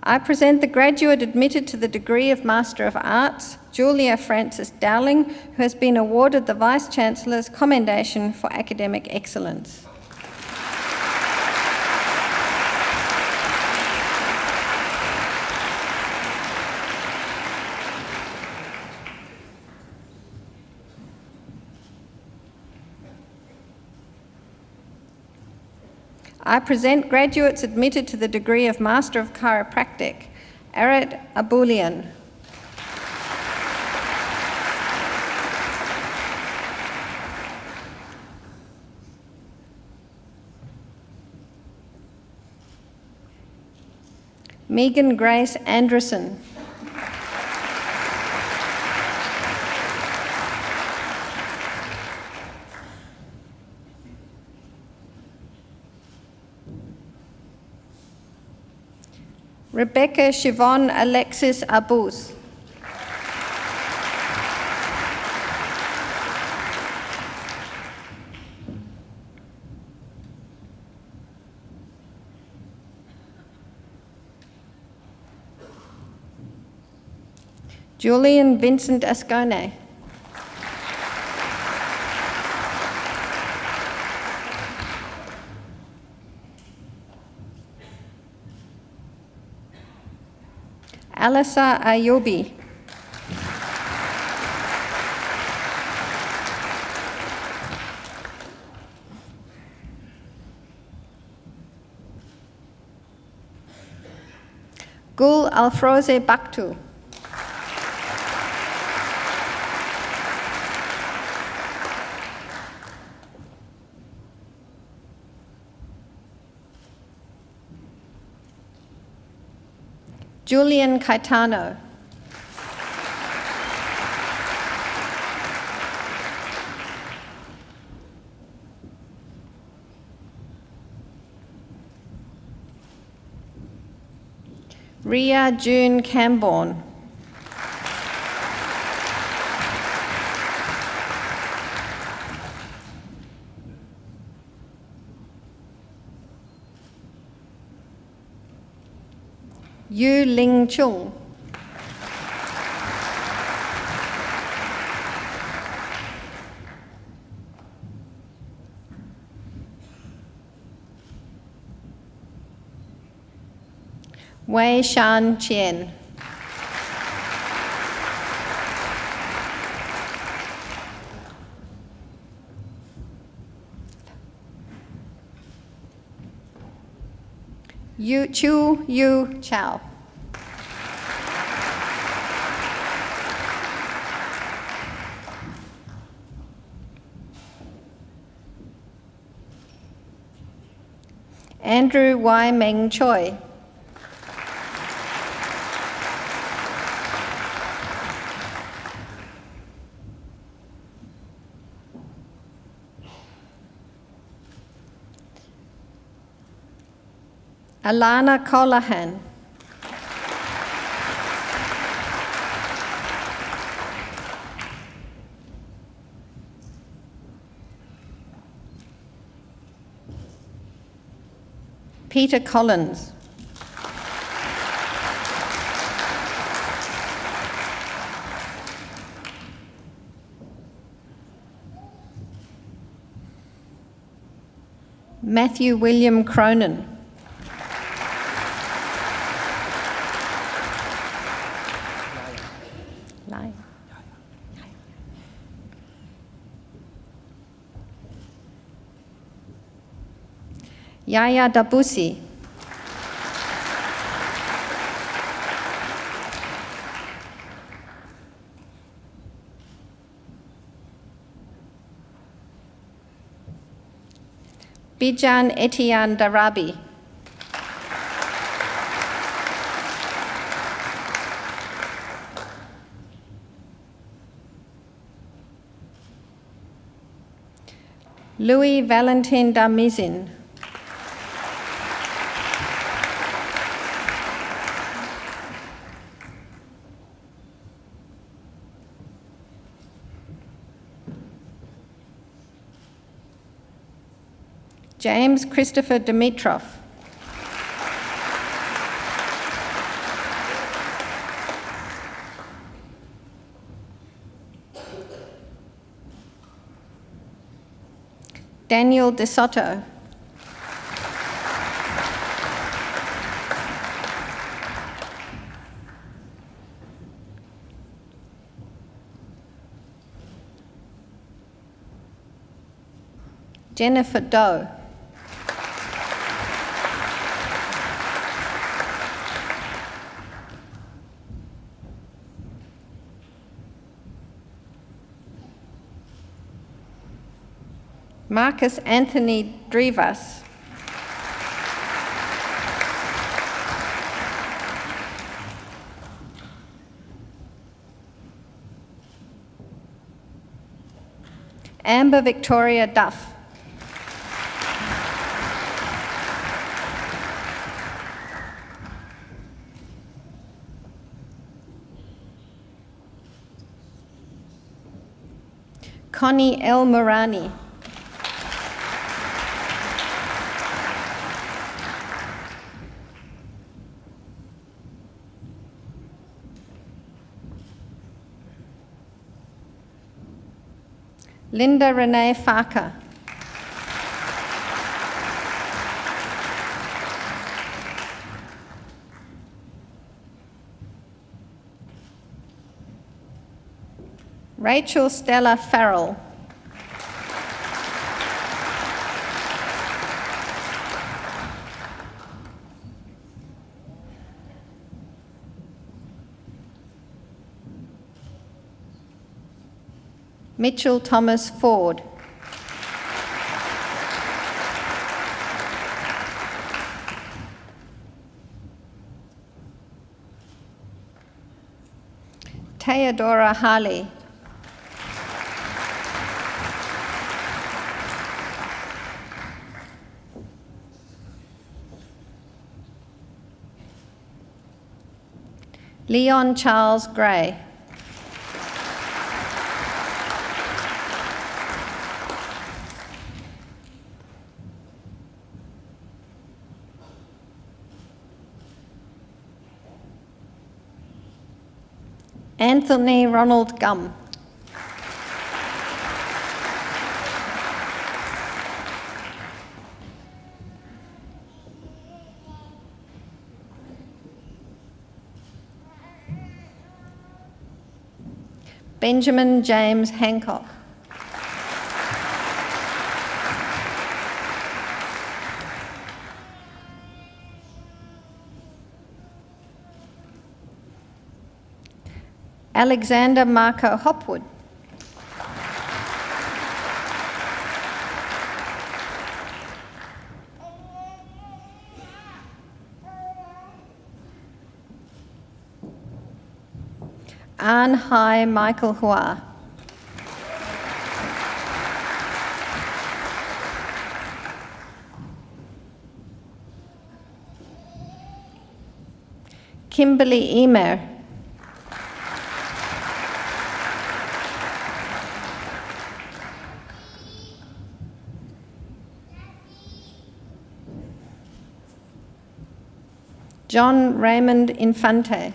I present the graduate admitted to the degree of Master of Arts, Julia Frances Dowling, who has been awarded the Vice-Chancellor's Commendation for Academic Excellence. I present graduates admitted to the degree of Master of Chiropractic, Arat Abulian. Megan Grace Anderson. Rebecca Siobhan Alexis Abus. Julian Vincent Ascone. Alisa Ayubi. Gul Alfroze Baktu. Julian Caetano. Ria June Camborne. Yu Ling Chung. Wei Shan Chien. Chu Yu Chao. Andrew Y. Meng Choi. Alana Colahan. Peter Collins. Matthew William Cronin. Yaya Dabusi. Bijan Etienne Darabi. Louis Valentin Damizin. James Christopher Dimitrov. Daniel De Soto. Jennifer Doe. Marcus Anthony Drivas. Amber Victoria Duff. Connie L. Morani. Linda Renee Farker. Rachel Stella Farrell. Mitchell Thomas Ford. Theodora Harley. Leon Charles Gray. Anthony Ronald Gum. Benjamin James Hancock. Alexander Marco Hopwood. An Hai Michael Hua. Kimberly Emer. John Raymond Infante.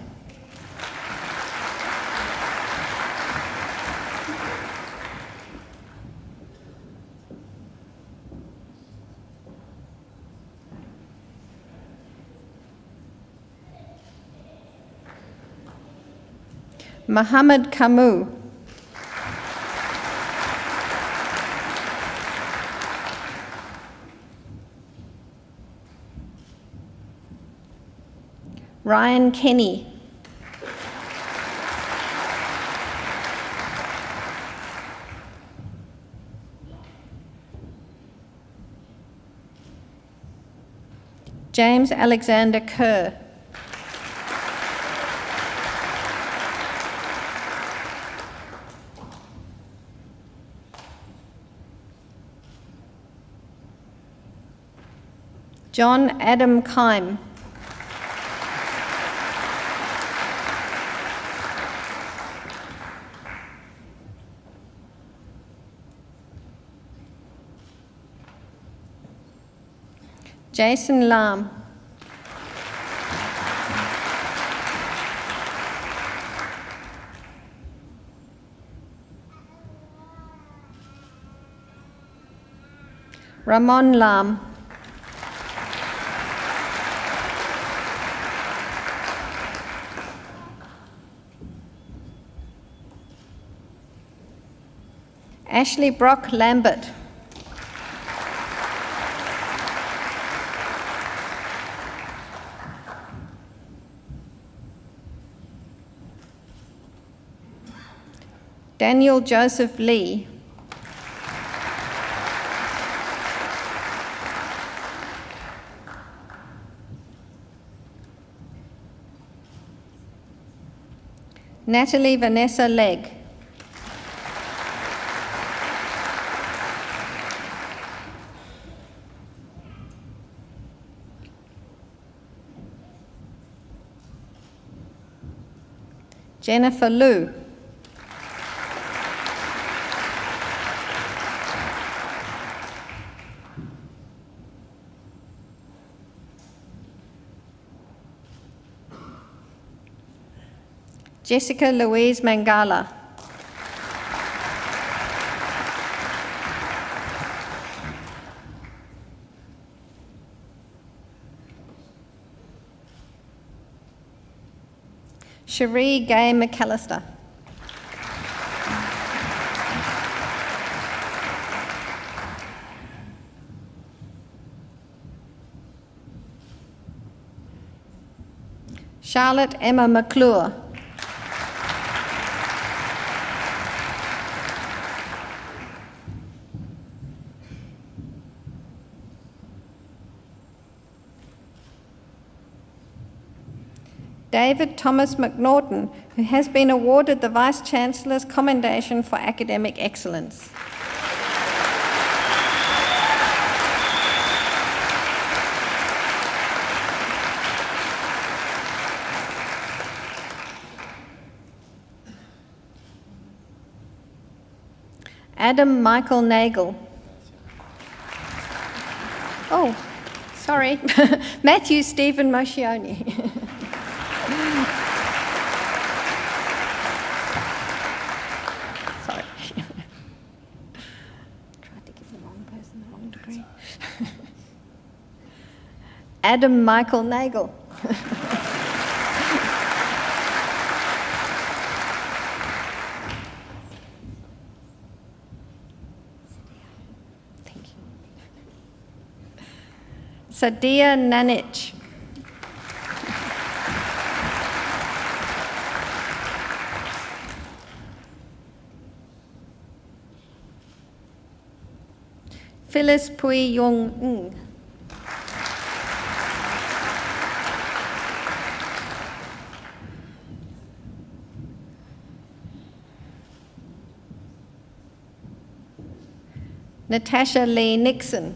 Muhammad Kamu. Ryan Kenny. James Alexander Kerr. John Adam Kime. Jason Lam. Ramon Lam. Ashley Brock Lambert. Daniel Joseph Lee. Natalie Vanessa Legg. Jennifer Liu. Jessica Louise Mangala. Cherie Gay McAllister. Charlotte Emma McClure. David Thomas McNaughton, who has been awarded the Vice-Chancellor's Commendation for Academic Excellence. Adam Michael Nagel. Oh, sorry. Matthew Stephen Moscioni. Sorry. Tried to give the wrong person the wrong degree. Adam Michael Nagel. Thank you. Sadia Nanich. Phyllis Pui Yong Ng. Natasha Lee Nixon.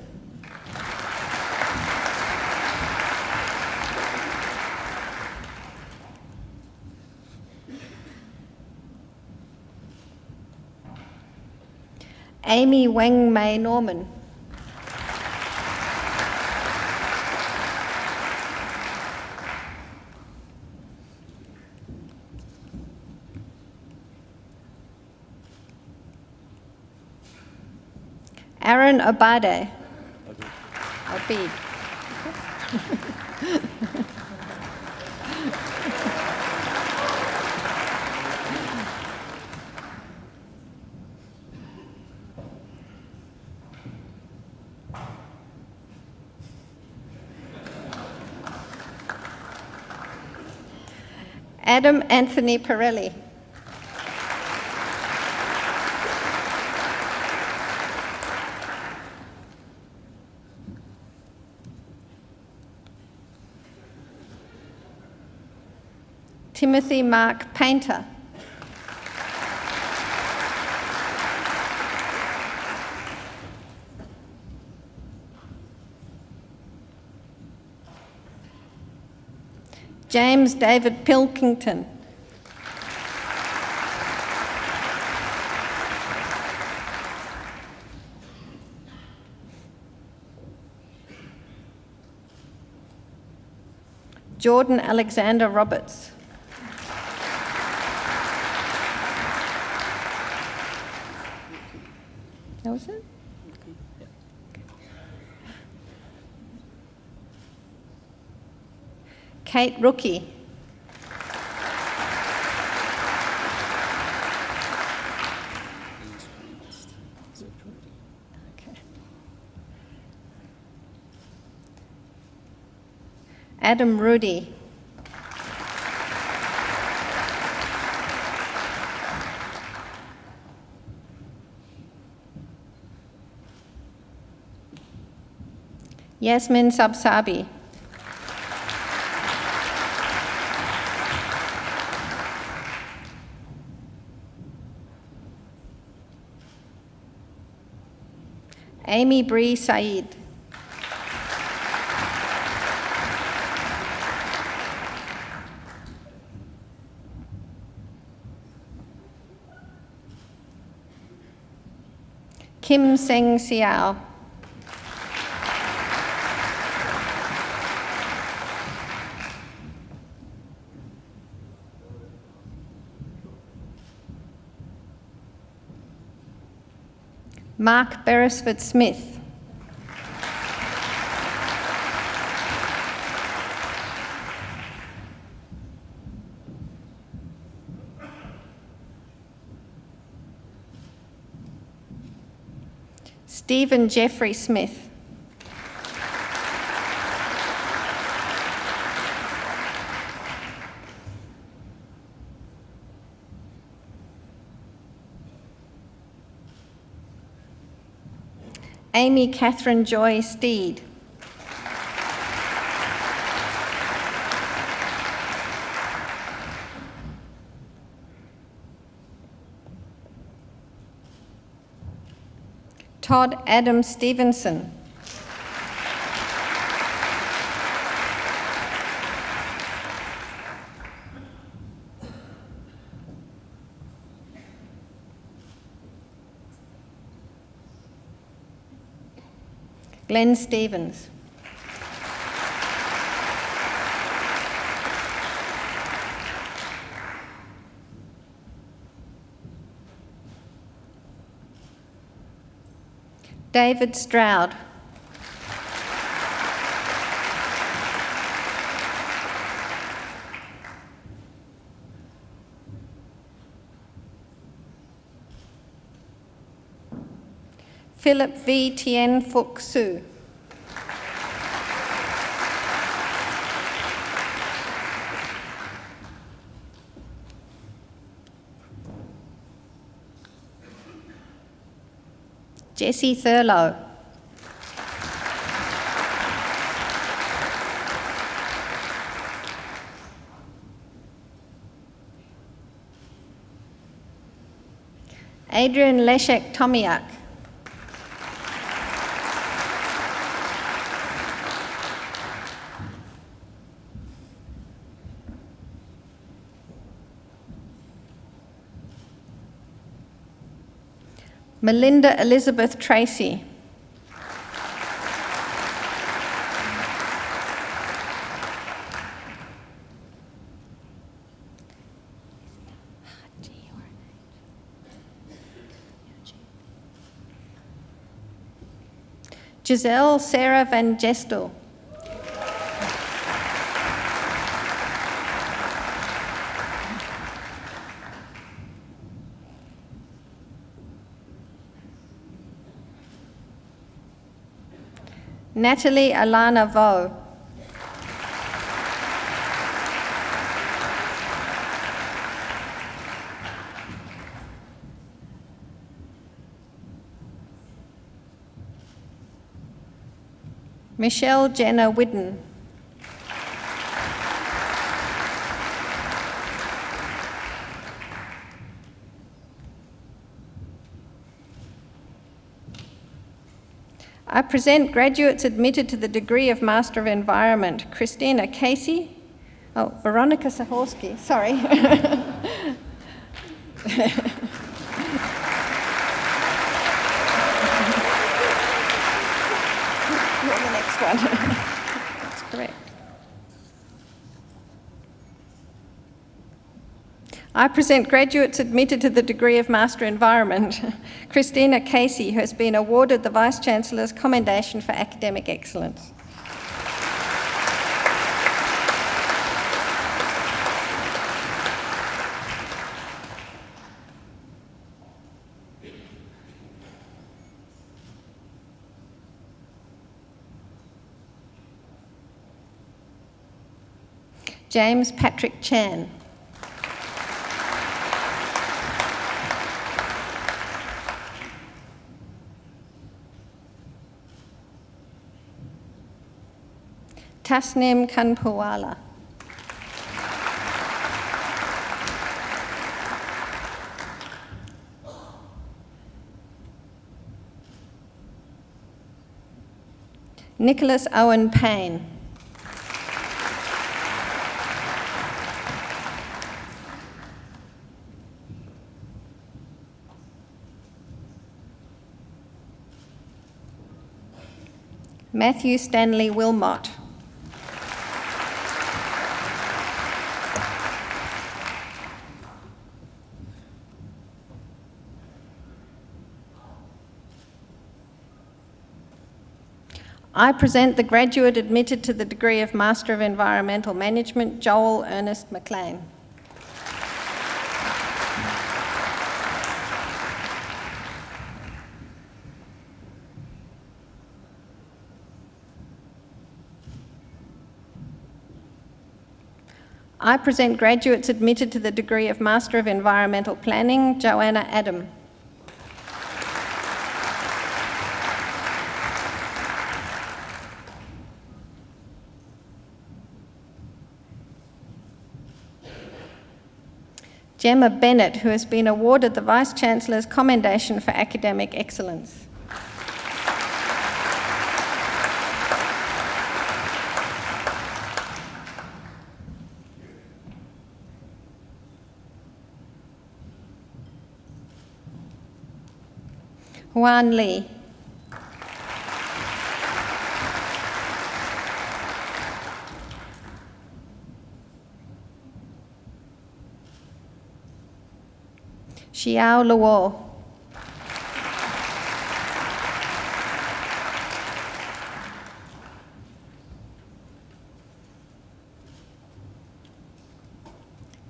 Amy Wang Mei Norman. Aaron Abade. Abid. Adam Anthony Pirelli. Timothy Mark Painter. James David Pilkington. Jordan Alexander Roberts. That was it? Kate Rookie. Adam Rudy. Yasmin Sabsabi. Amy Bree Said. Kim Seng Siao. Mark Beresford Smith. Stephen Jeffrey Smith. Amy Catherine Joy Steed. Todd Adam Stevenson. Glenn Stevens. David Stroud. Philip V. Tien Phuc Su. Jessie Thurlow. Adrian Leszek Tomiak. Melinda Elizabeth Tracy. Giselle Sarah Van Gestel. Natalie Alana Vo. Michelle Jenna Whidden. I present graduates admitted to the degree of Master of Environment, Christina Casey, Veronica Sahorsky, sorry. You're the next one. That's correct. I present graduates admitted to the degree of Master Environment, Christina Casey, who has been awarded the Vice-Chancellor's Commendation for Academic Excellence. James Patrick Chan. Tasnim Kanpuwala. Nicholas Owen Payne. Matthew Stanley Wilmot. I present the graduate admitted to the degree of Master of Environmental Management, Joel Ernest McLean. I present graduates admitted to the degree of Master of Environmental Planning, Joanna Adam. Gemma Bennett, who has been awarded the Vice-Chancellor's Commendation for Academic Excellence. Juan Lee. Xiao Luo.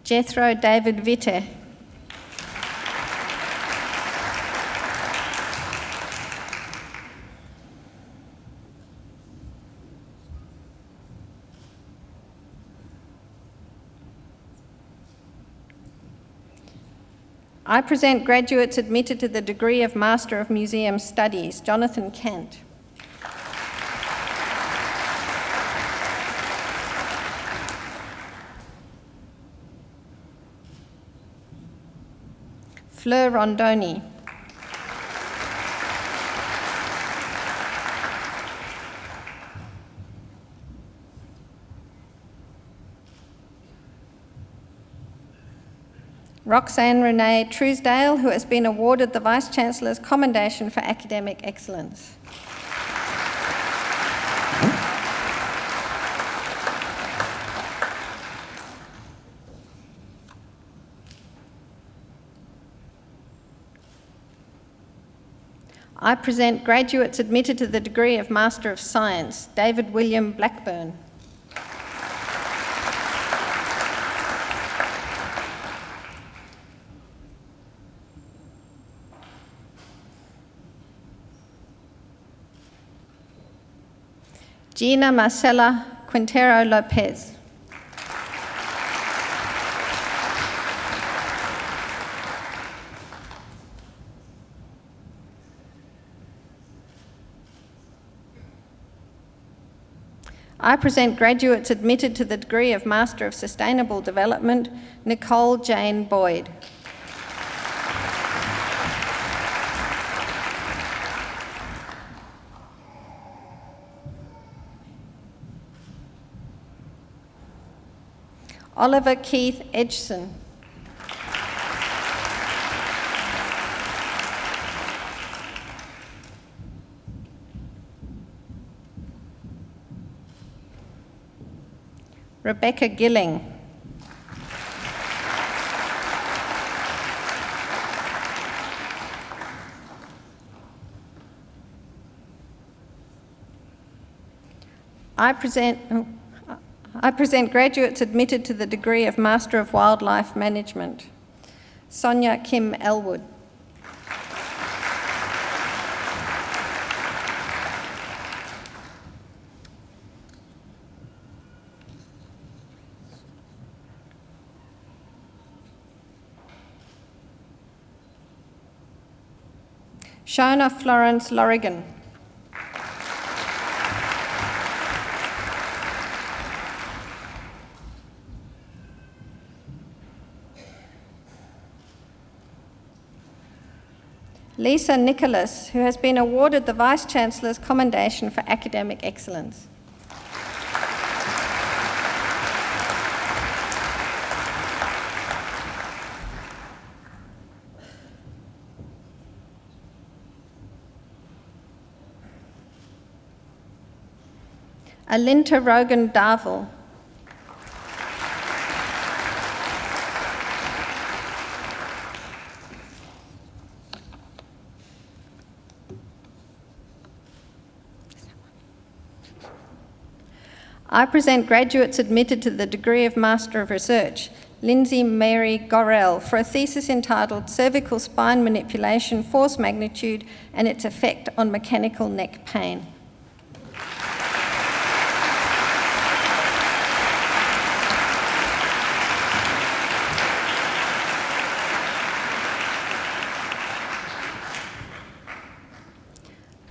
Jethro David Witte. I present graduates admitted to the degree of Master of Museum Studies, Jonathan Kent. Fleur Rondoni. Roxanne Renee Truesdale, who has been awarded the Vice-Chancellor's Commendation for Academic Excellence. I present graduates admitted to the degree of Master of Science, David William Blackburn. Gina Marcela Quintero Lopez. I present graduates admitted to the degree of Master of Sustainable Development, Nicole Jane Boyd. Oliver Keith Edgson. Rebecca Gilling. I present graduates admitted to the degree of Master of Wildlife Management. Sonia Kim Elwood. Shona Florence Lorigan. Lisa Nicholas, who has been awarded the Vice-Chancellor's Commendation for Academic Excellence. Alinta Rogan Darville. I present graduates admitted to the degree of Master of Research, Lindsay Mary Gorrell, for a thesis entitled Cervical Spine Manipulation, Force Magnitude and its Effect on Mechanical Neck Pain.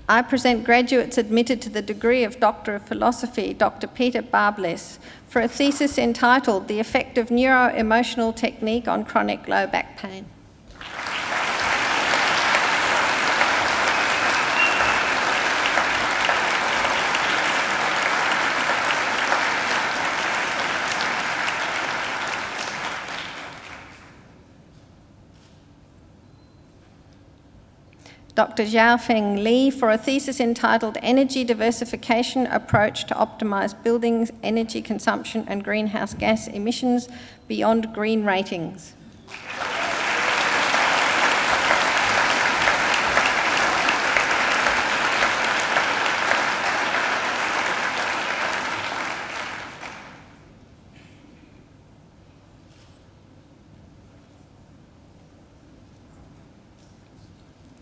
I present graduates admitted to the degree of Doctor of Philosophy, Dr. Peter Barbless, for a thesis entitled The Effect of Neuro-Emotional Technique on Chronic Low Back Pain. Dr. Xiaofeng Li, for a thesis entitled Energy Diversification Approach to Optimise Buildings, Energy Consumption and Greenhouse Gas Emissions Beyond Green Ratings.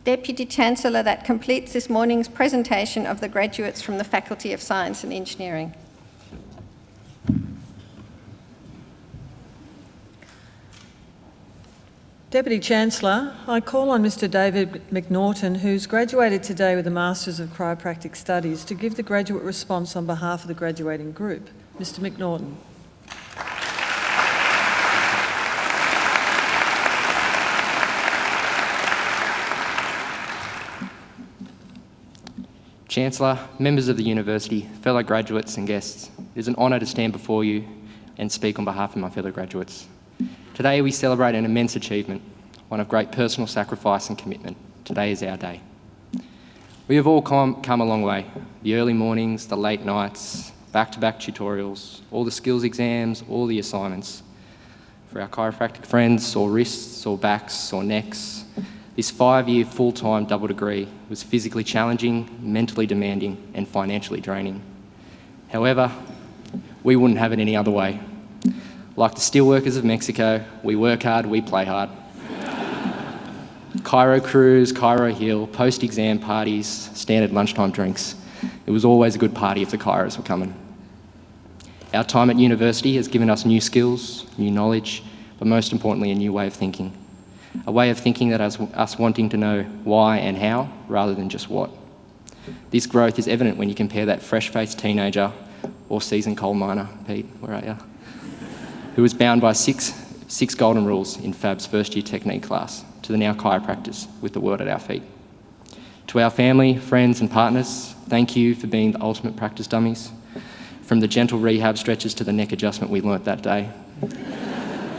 Deputy Chancellor, that completes this morning's presentation of the graduates from the Faculty of Science and Engineering. Deputy Chancellor, I call on Mr David McNaughton, who's graduated today with a Masters of Chiropractic Studies, to give the graduate response on behalf of the graduating group. Mr McNaughton. Chancellor, members of the University, fellow graduates and guests, it is an honour to stand before you and speak on behalf of my fellow graduates. Today we celebrate an immense achievement, one of great personal sacrifice and commitment. Today is our day. We have all come a long way. The early mornings, the late nights, back-to-back tutorials, all the skills exams, all the assignments. For our chiropractic friends, sore wrists, sore backs, sore necks, this 5-year full-time double degree was physically challenging, mentally demanding and financially draining. However, we wouldn't have it any other way. Like the steelworkers of Mexico, we work hard, we play hard. Chiro cruise, chiro hill, post-exam parties, standard lunchtime drinks. It was always a good party if the chiros were coming. Our time at university has given us new skills, new knowledge, but most importantly, a new way of thinking. A way of thinking that has us wanting to know why and how, rather than just what. This growth is evident when you compare that fresh-faced teenager or seasoned coal miner, Pete, where are you? Who was bound by six golden rules in FAB's first year technique class to the now chiropractors with the world at our feet. To our family, friends and partners, thank you for being the ultimate practice dummies. From the gentle rehab stretches to the neck adjustment we learnt that day.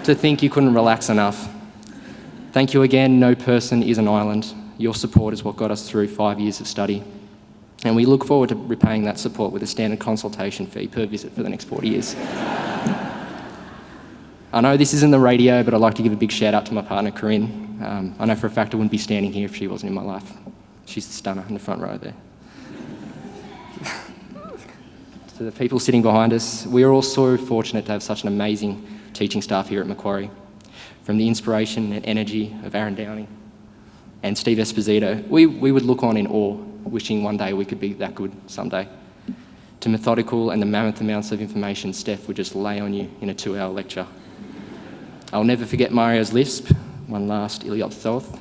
To think you couldn't relax enough. Thank you again, no person is an island. Your support is what got us through 5 years of study. And we look forward to repaying that support with a standard consultation fee per visit for the next 40 years. I know this isn't the radio, but I'd like to give a big shout out to my partner, Corinne. I know for a fact I wouldn't be standing here if she wasn't in my life. She's the stunner in the front row there. To the people sitting behind us, we are all so fortunate to have such an amazing teaching staff here at Macquarie. From the inspiration and energy of Aaron Downey and Steve Esposito, we would look on in awe, wishing one day we could be that good someday. To methodical and the mammoth amounts of information Steph would just lay on you in a 2-hour lecture. I'll never forget Mario's lisp, one last Iliop Thoth.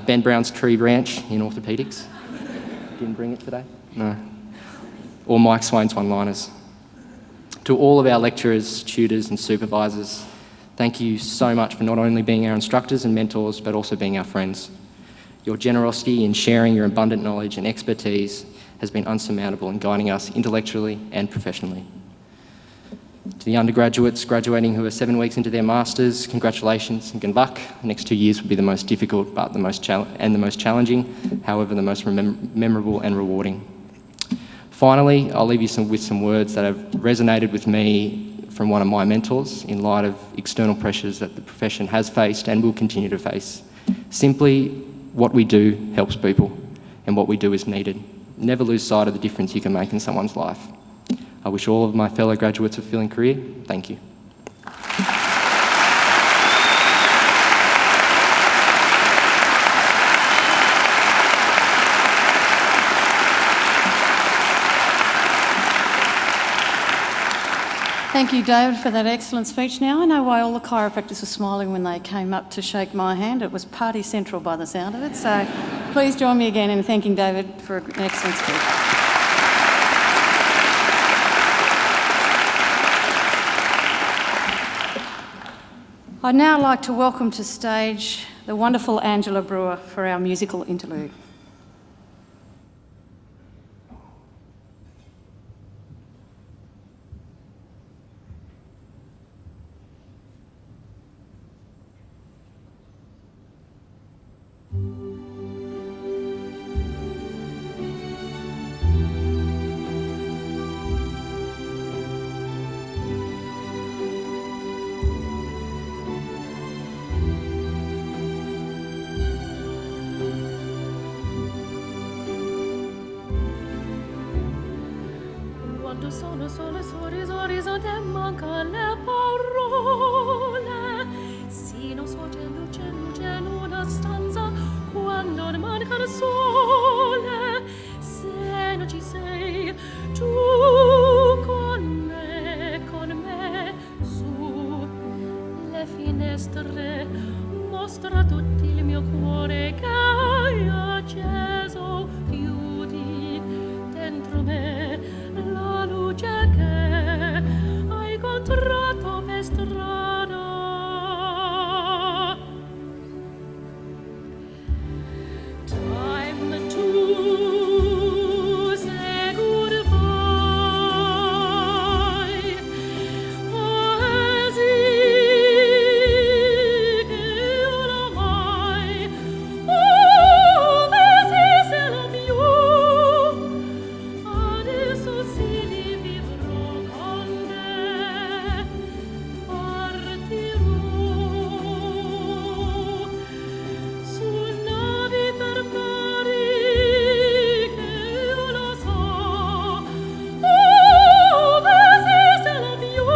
Ben Brown's tree branch in orthopaedics. Didn't bring it today? No. Or Mike Swain's one-liners. To all of our lecturers, tutors and supervisors, thank you so much for not only being our instructors and mentors, but also being our friends. Your generosity in sharing your abundant knowledge and expertise has been unsurmountable in guiding us intellectually and professionally. To the undergraduates graduating who are 7 weeks into their masters, congratulations and good luck. The next 2 years will be the most difficult, but the most challenging, however, the most memorable and rewarding. Finally, I'll leave you with some words that have resonated with me from one of my mentors in light of external pressures that the profession has faced and will continue to face. Simply, what we do helps people, and what we do is needed. Never lose sight of the difference you can make in someone's life. I wish all of my fellow graduates a fulfilling career. Thank you. Thank you, David, for that excellent speech. Now I know why all the chiropractors were smiling when they came up to shake my hand. It was party central by the sound of it. So please join me again in thanking David for an excellent speech. I'd now like to welcome to stage the wonderful Angela Brewer for our musical interlude. Quando sono sole, sorriso e manca le parole. Sì, non so, c'è luce in una stanza quando ne manca il sole. Se non ci sei, tu con me, su le finestre, mostra tutto il mio cuore che hai acceso, chiudi dentro me la luce che hai incontrato per strada. Time to say goodbye. Poesie che oramai, oh, this is el mio. Adesso si vivrò con te, partirò su navi per mari che io lo so. Oh, this is el mio.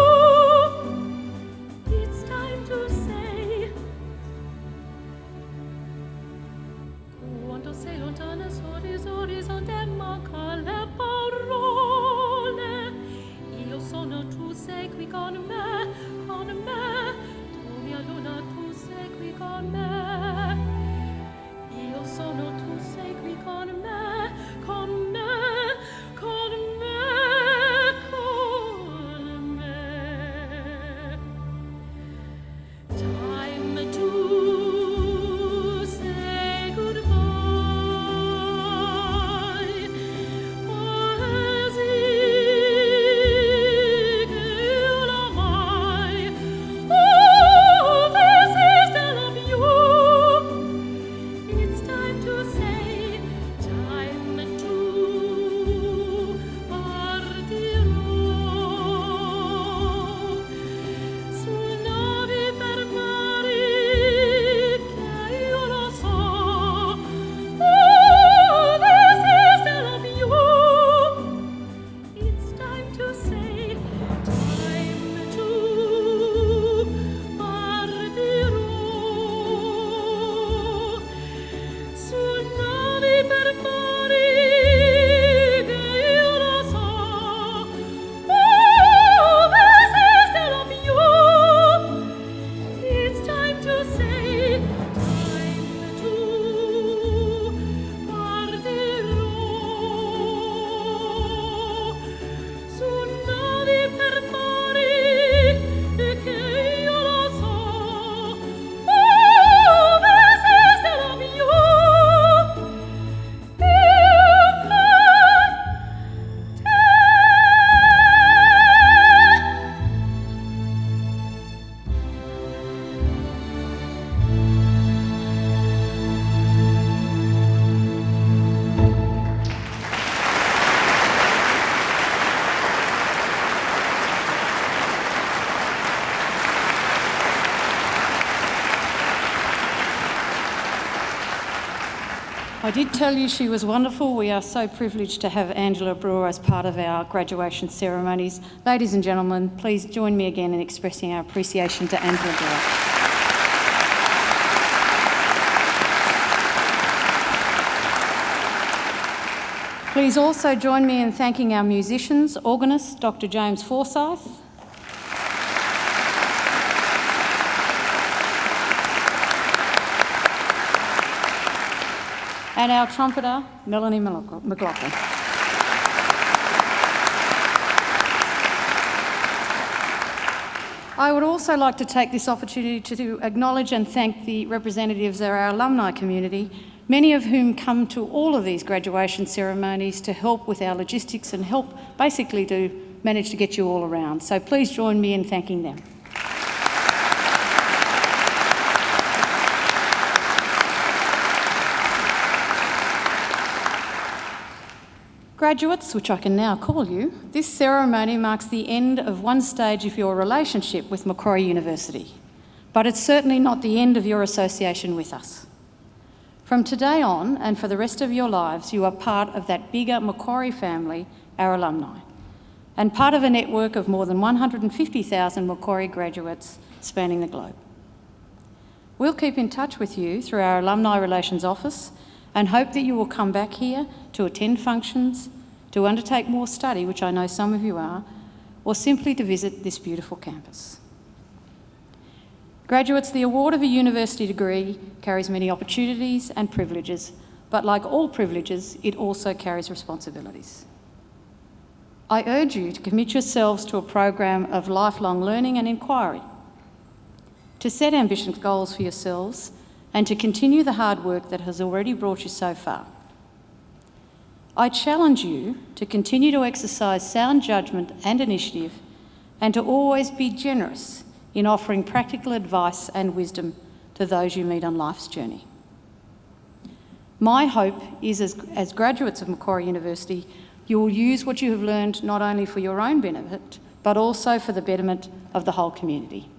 It's time to say. Quando sei lontana, orizzonte, manca le parole. Io sono, tu sei qui con me, con me. Tu mia luna, tu sei qui con me. Io sono, tu sei qui con me, con me, con me. I did tell you she was wonderful. We are so privileged to have Angela Brewer as part of our graduation ceremonies. Ladies and gentlemen, please join me again in expressing our appreciation to Angela Brewer. Please also join me in thanking our musicians, organist Dr. James Forsyth, and our trumpeter, Melanie McLaughlin. I would also like to take this opportunity to acknowledge and thank the representatives of our alumni community, many of whom come to all of these graduation ceremonies to help with our logistics and help basically to manage to get you all around. So please join me in thanking them. Graduates, which I can now call you, this ceremony marks the end of one stage of your relationship with Macquarie University, but it's certainly not the end of your association with us. From today on, and for the rest of your lives, you are part of that bigger Macquarie family, our alumni, and part of a network of more than 150,000 Macquarie graduates spanning the globe. We'll keep in touch with you through our Alumni Relations Office and hope that you will come back here to attend functions, to undertake more study, which I know some of you are, or simply to visit this beautiful campus. Graduates, the award of a university degree carries many opportunities and privileges, but like all privileges, it also carries responsibilities. I urge you to commit yourselves to a program of lifelong learning and inquiry, to set ambitious goals for yourselves, and to continue the hard work that has already brought you so far. I challenge you to continue to exercise sound judgment and initiative, and to always be generous in offering practical advice and wisdom to those you meet on life's journey. My hope is, as graduates of Macquarie University, you will use what you have learned not only for your own benefit, but also for the betterment of the whole community.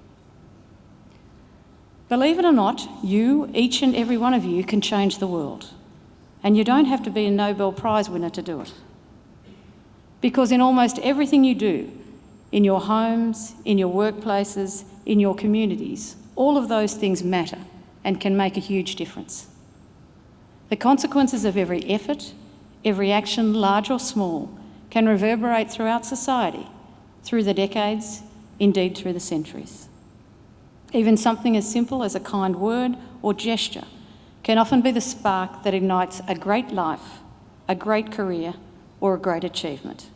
Believe it or not, you, each and every one of you, can change the world. And you don't have to be a Nobel Prize winner to do it. Because in almost everything you do, in your homes, in your workplaces, in your communities, all of those things matter and can make a huge difference. The consequences of every effort, every action, large or small, can reverberate throughout society, through the decades, indeed through the centuries. Even something as simple as a kind word or gesture can often be the spark that ignites a great life, a great career, or a great achievement.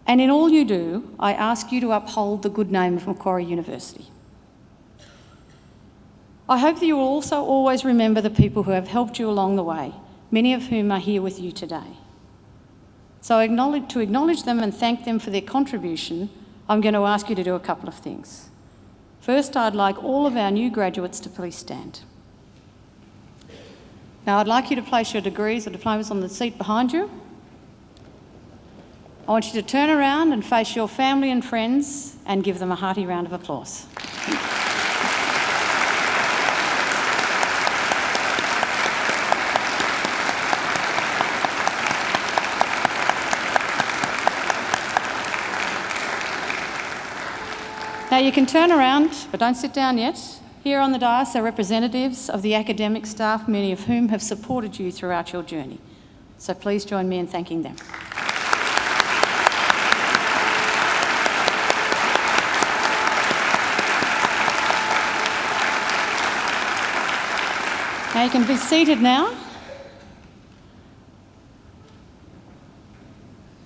And in all you do, I ask you to uphold the good name of Macquarie University. I hope that you will also always remember the people who have helped you along the way, many of whom are here with you today. So to acknowledge them and thank them for their contribution, I'm going to ask you to do a couple of things. First, I'd like all of our new graduates to please stand. Now, I'd like you to place your degrees or diplomas on the seat behind you. I want you to turn around and face your family and friends and give them a hearty round of applause. Now you can turn around, but don't sit down yet. Here on the dais are representatives of the academic staff, many of whom have supported you throughout your journey. So please join me in thanking them. Now you can be seated now.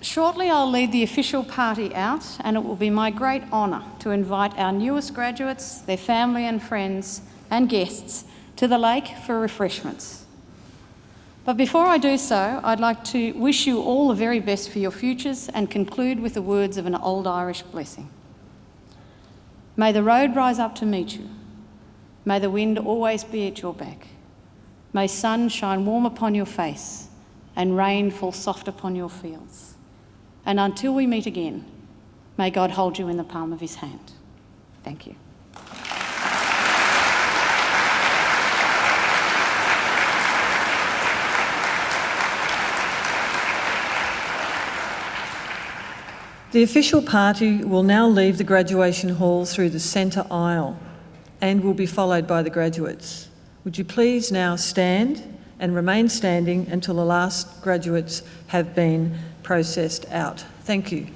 Shortly I'll lead the official party out, and it will be my great honour to invite our newest graduates, their family and friends and guests to the lake for refreshments. But before I do so, I'd like to wish you all the very best for your futures and conclude with the words of an old Irish blessing. May the road rise up to meet you. May the wind always be at your back. May sun shine warm upon your face and rain fall soft upon your fields. And until we meet again, may God hold you in the palm of his hand. Thank you. The official party will now leave the graduation hall through the centre aisle and will be followed by the graduates. Would you please now stand and remain standing until the last graduates have been processed out? Thank you.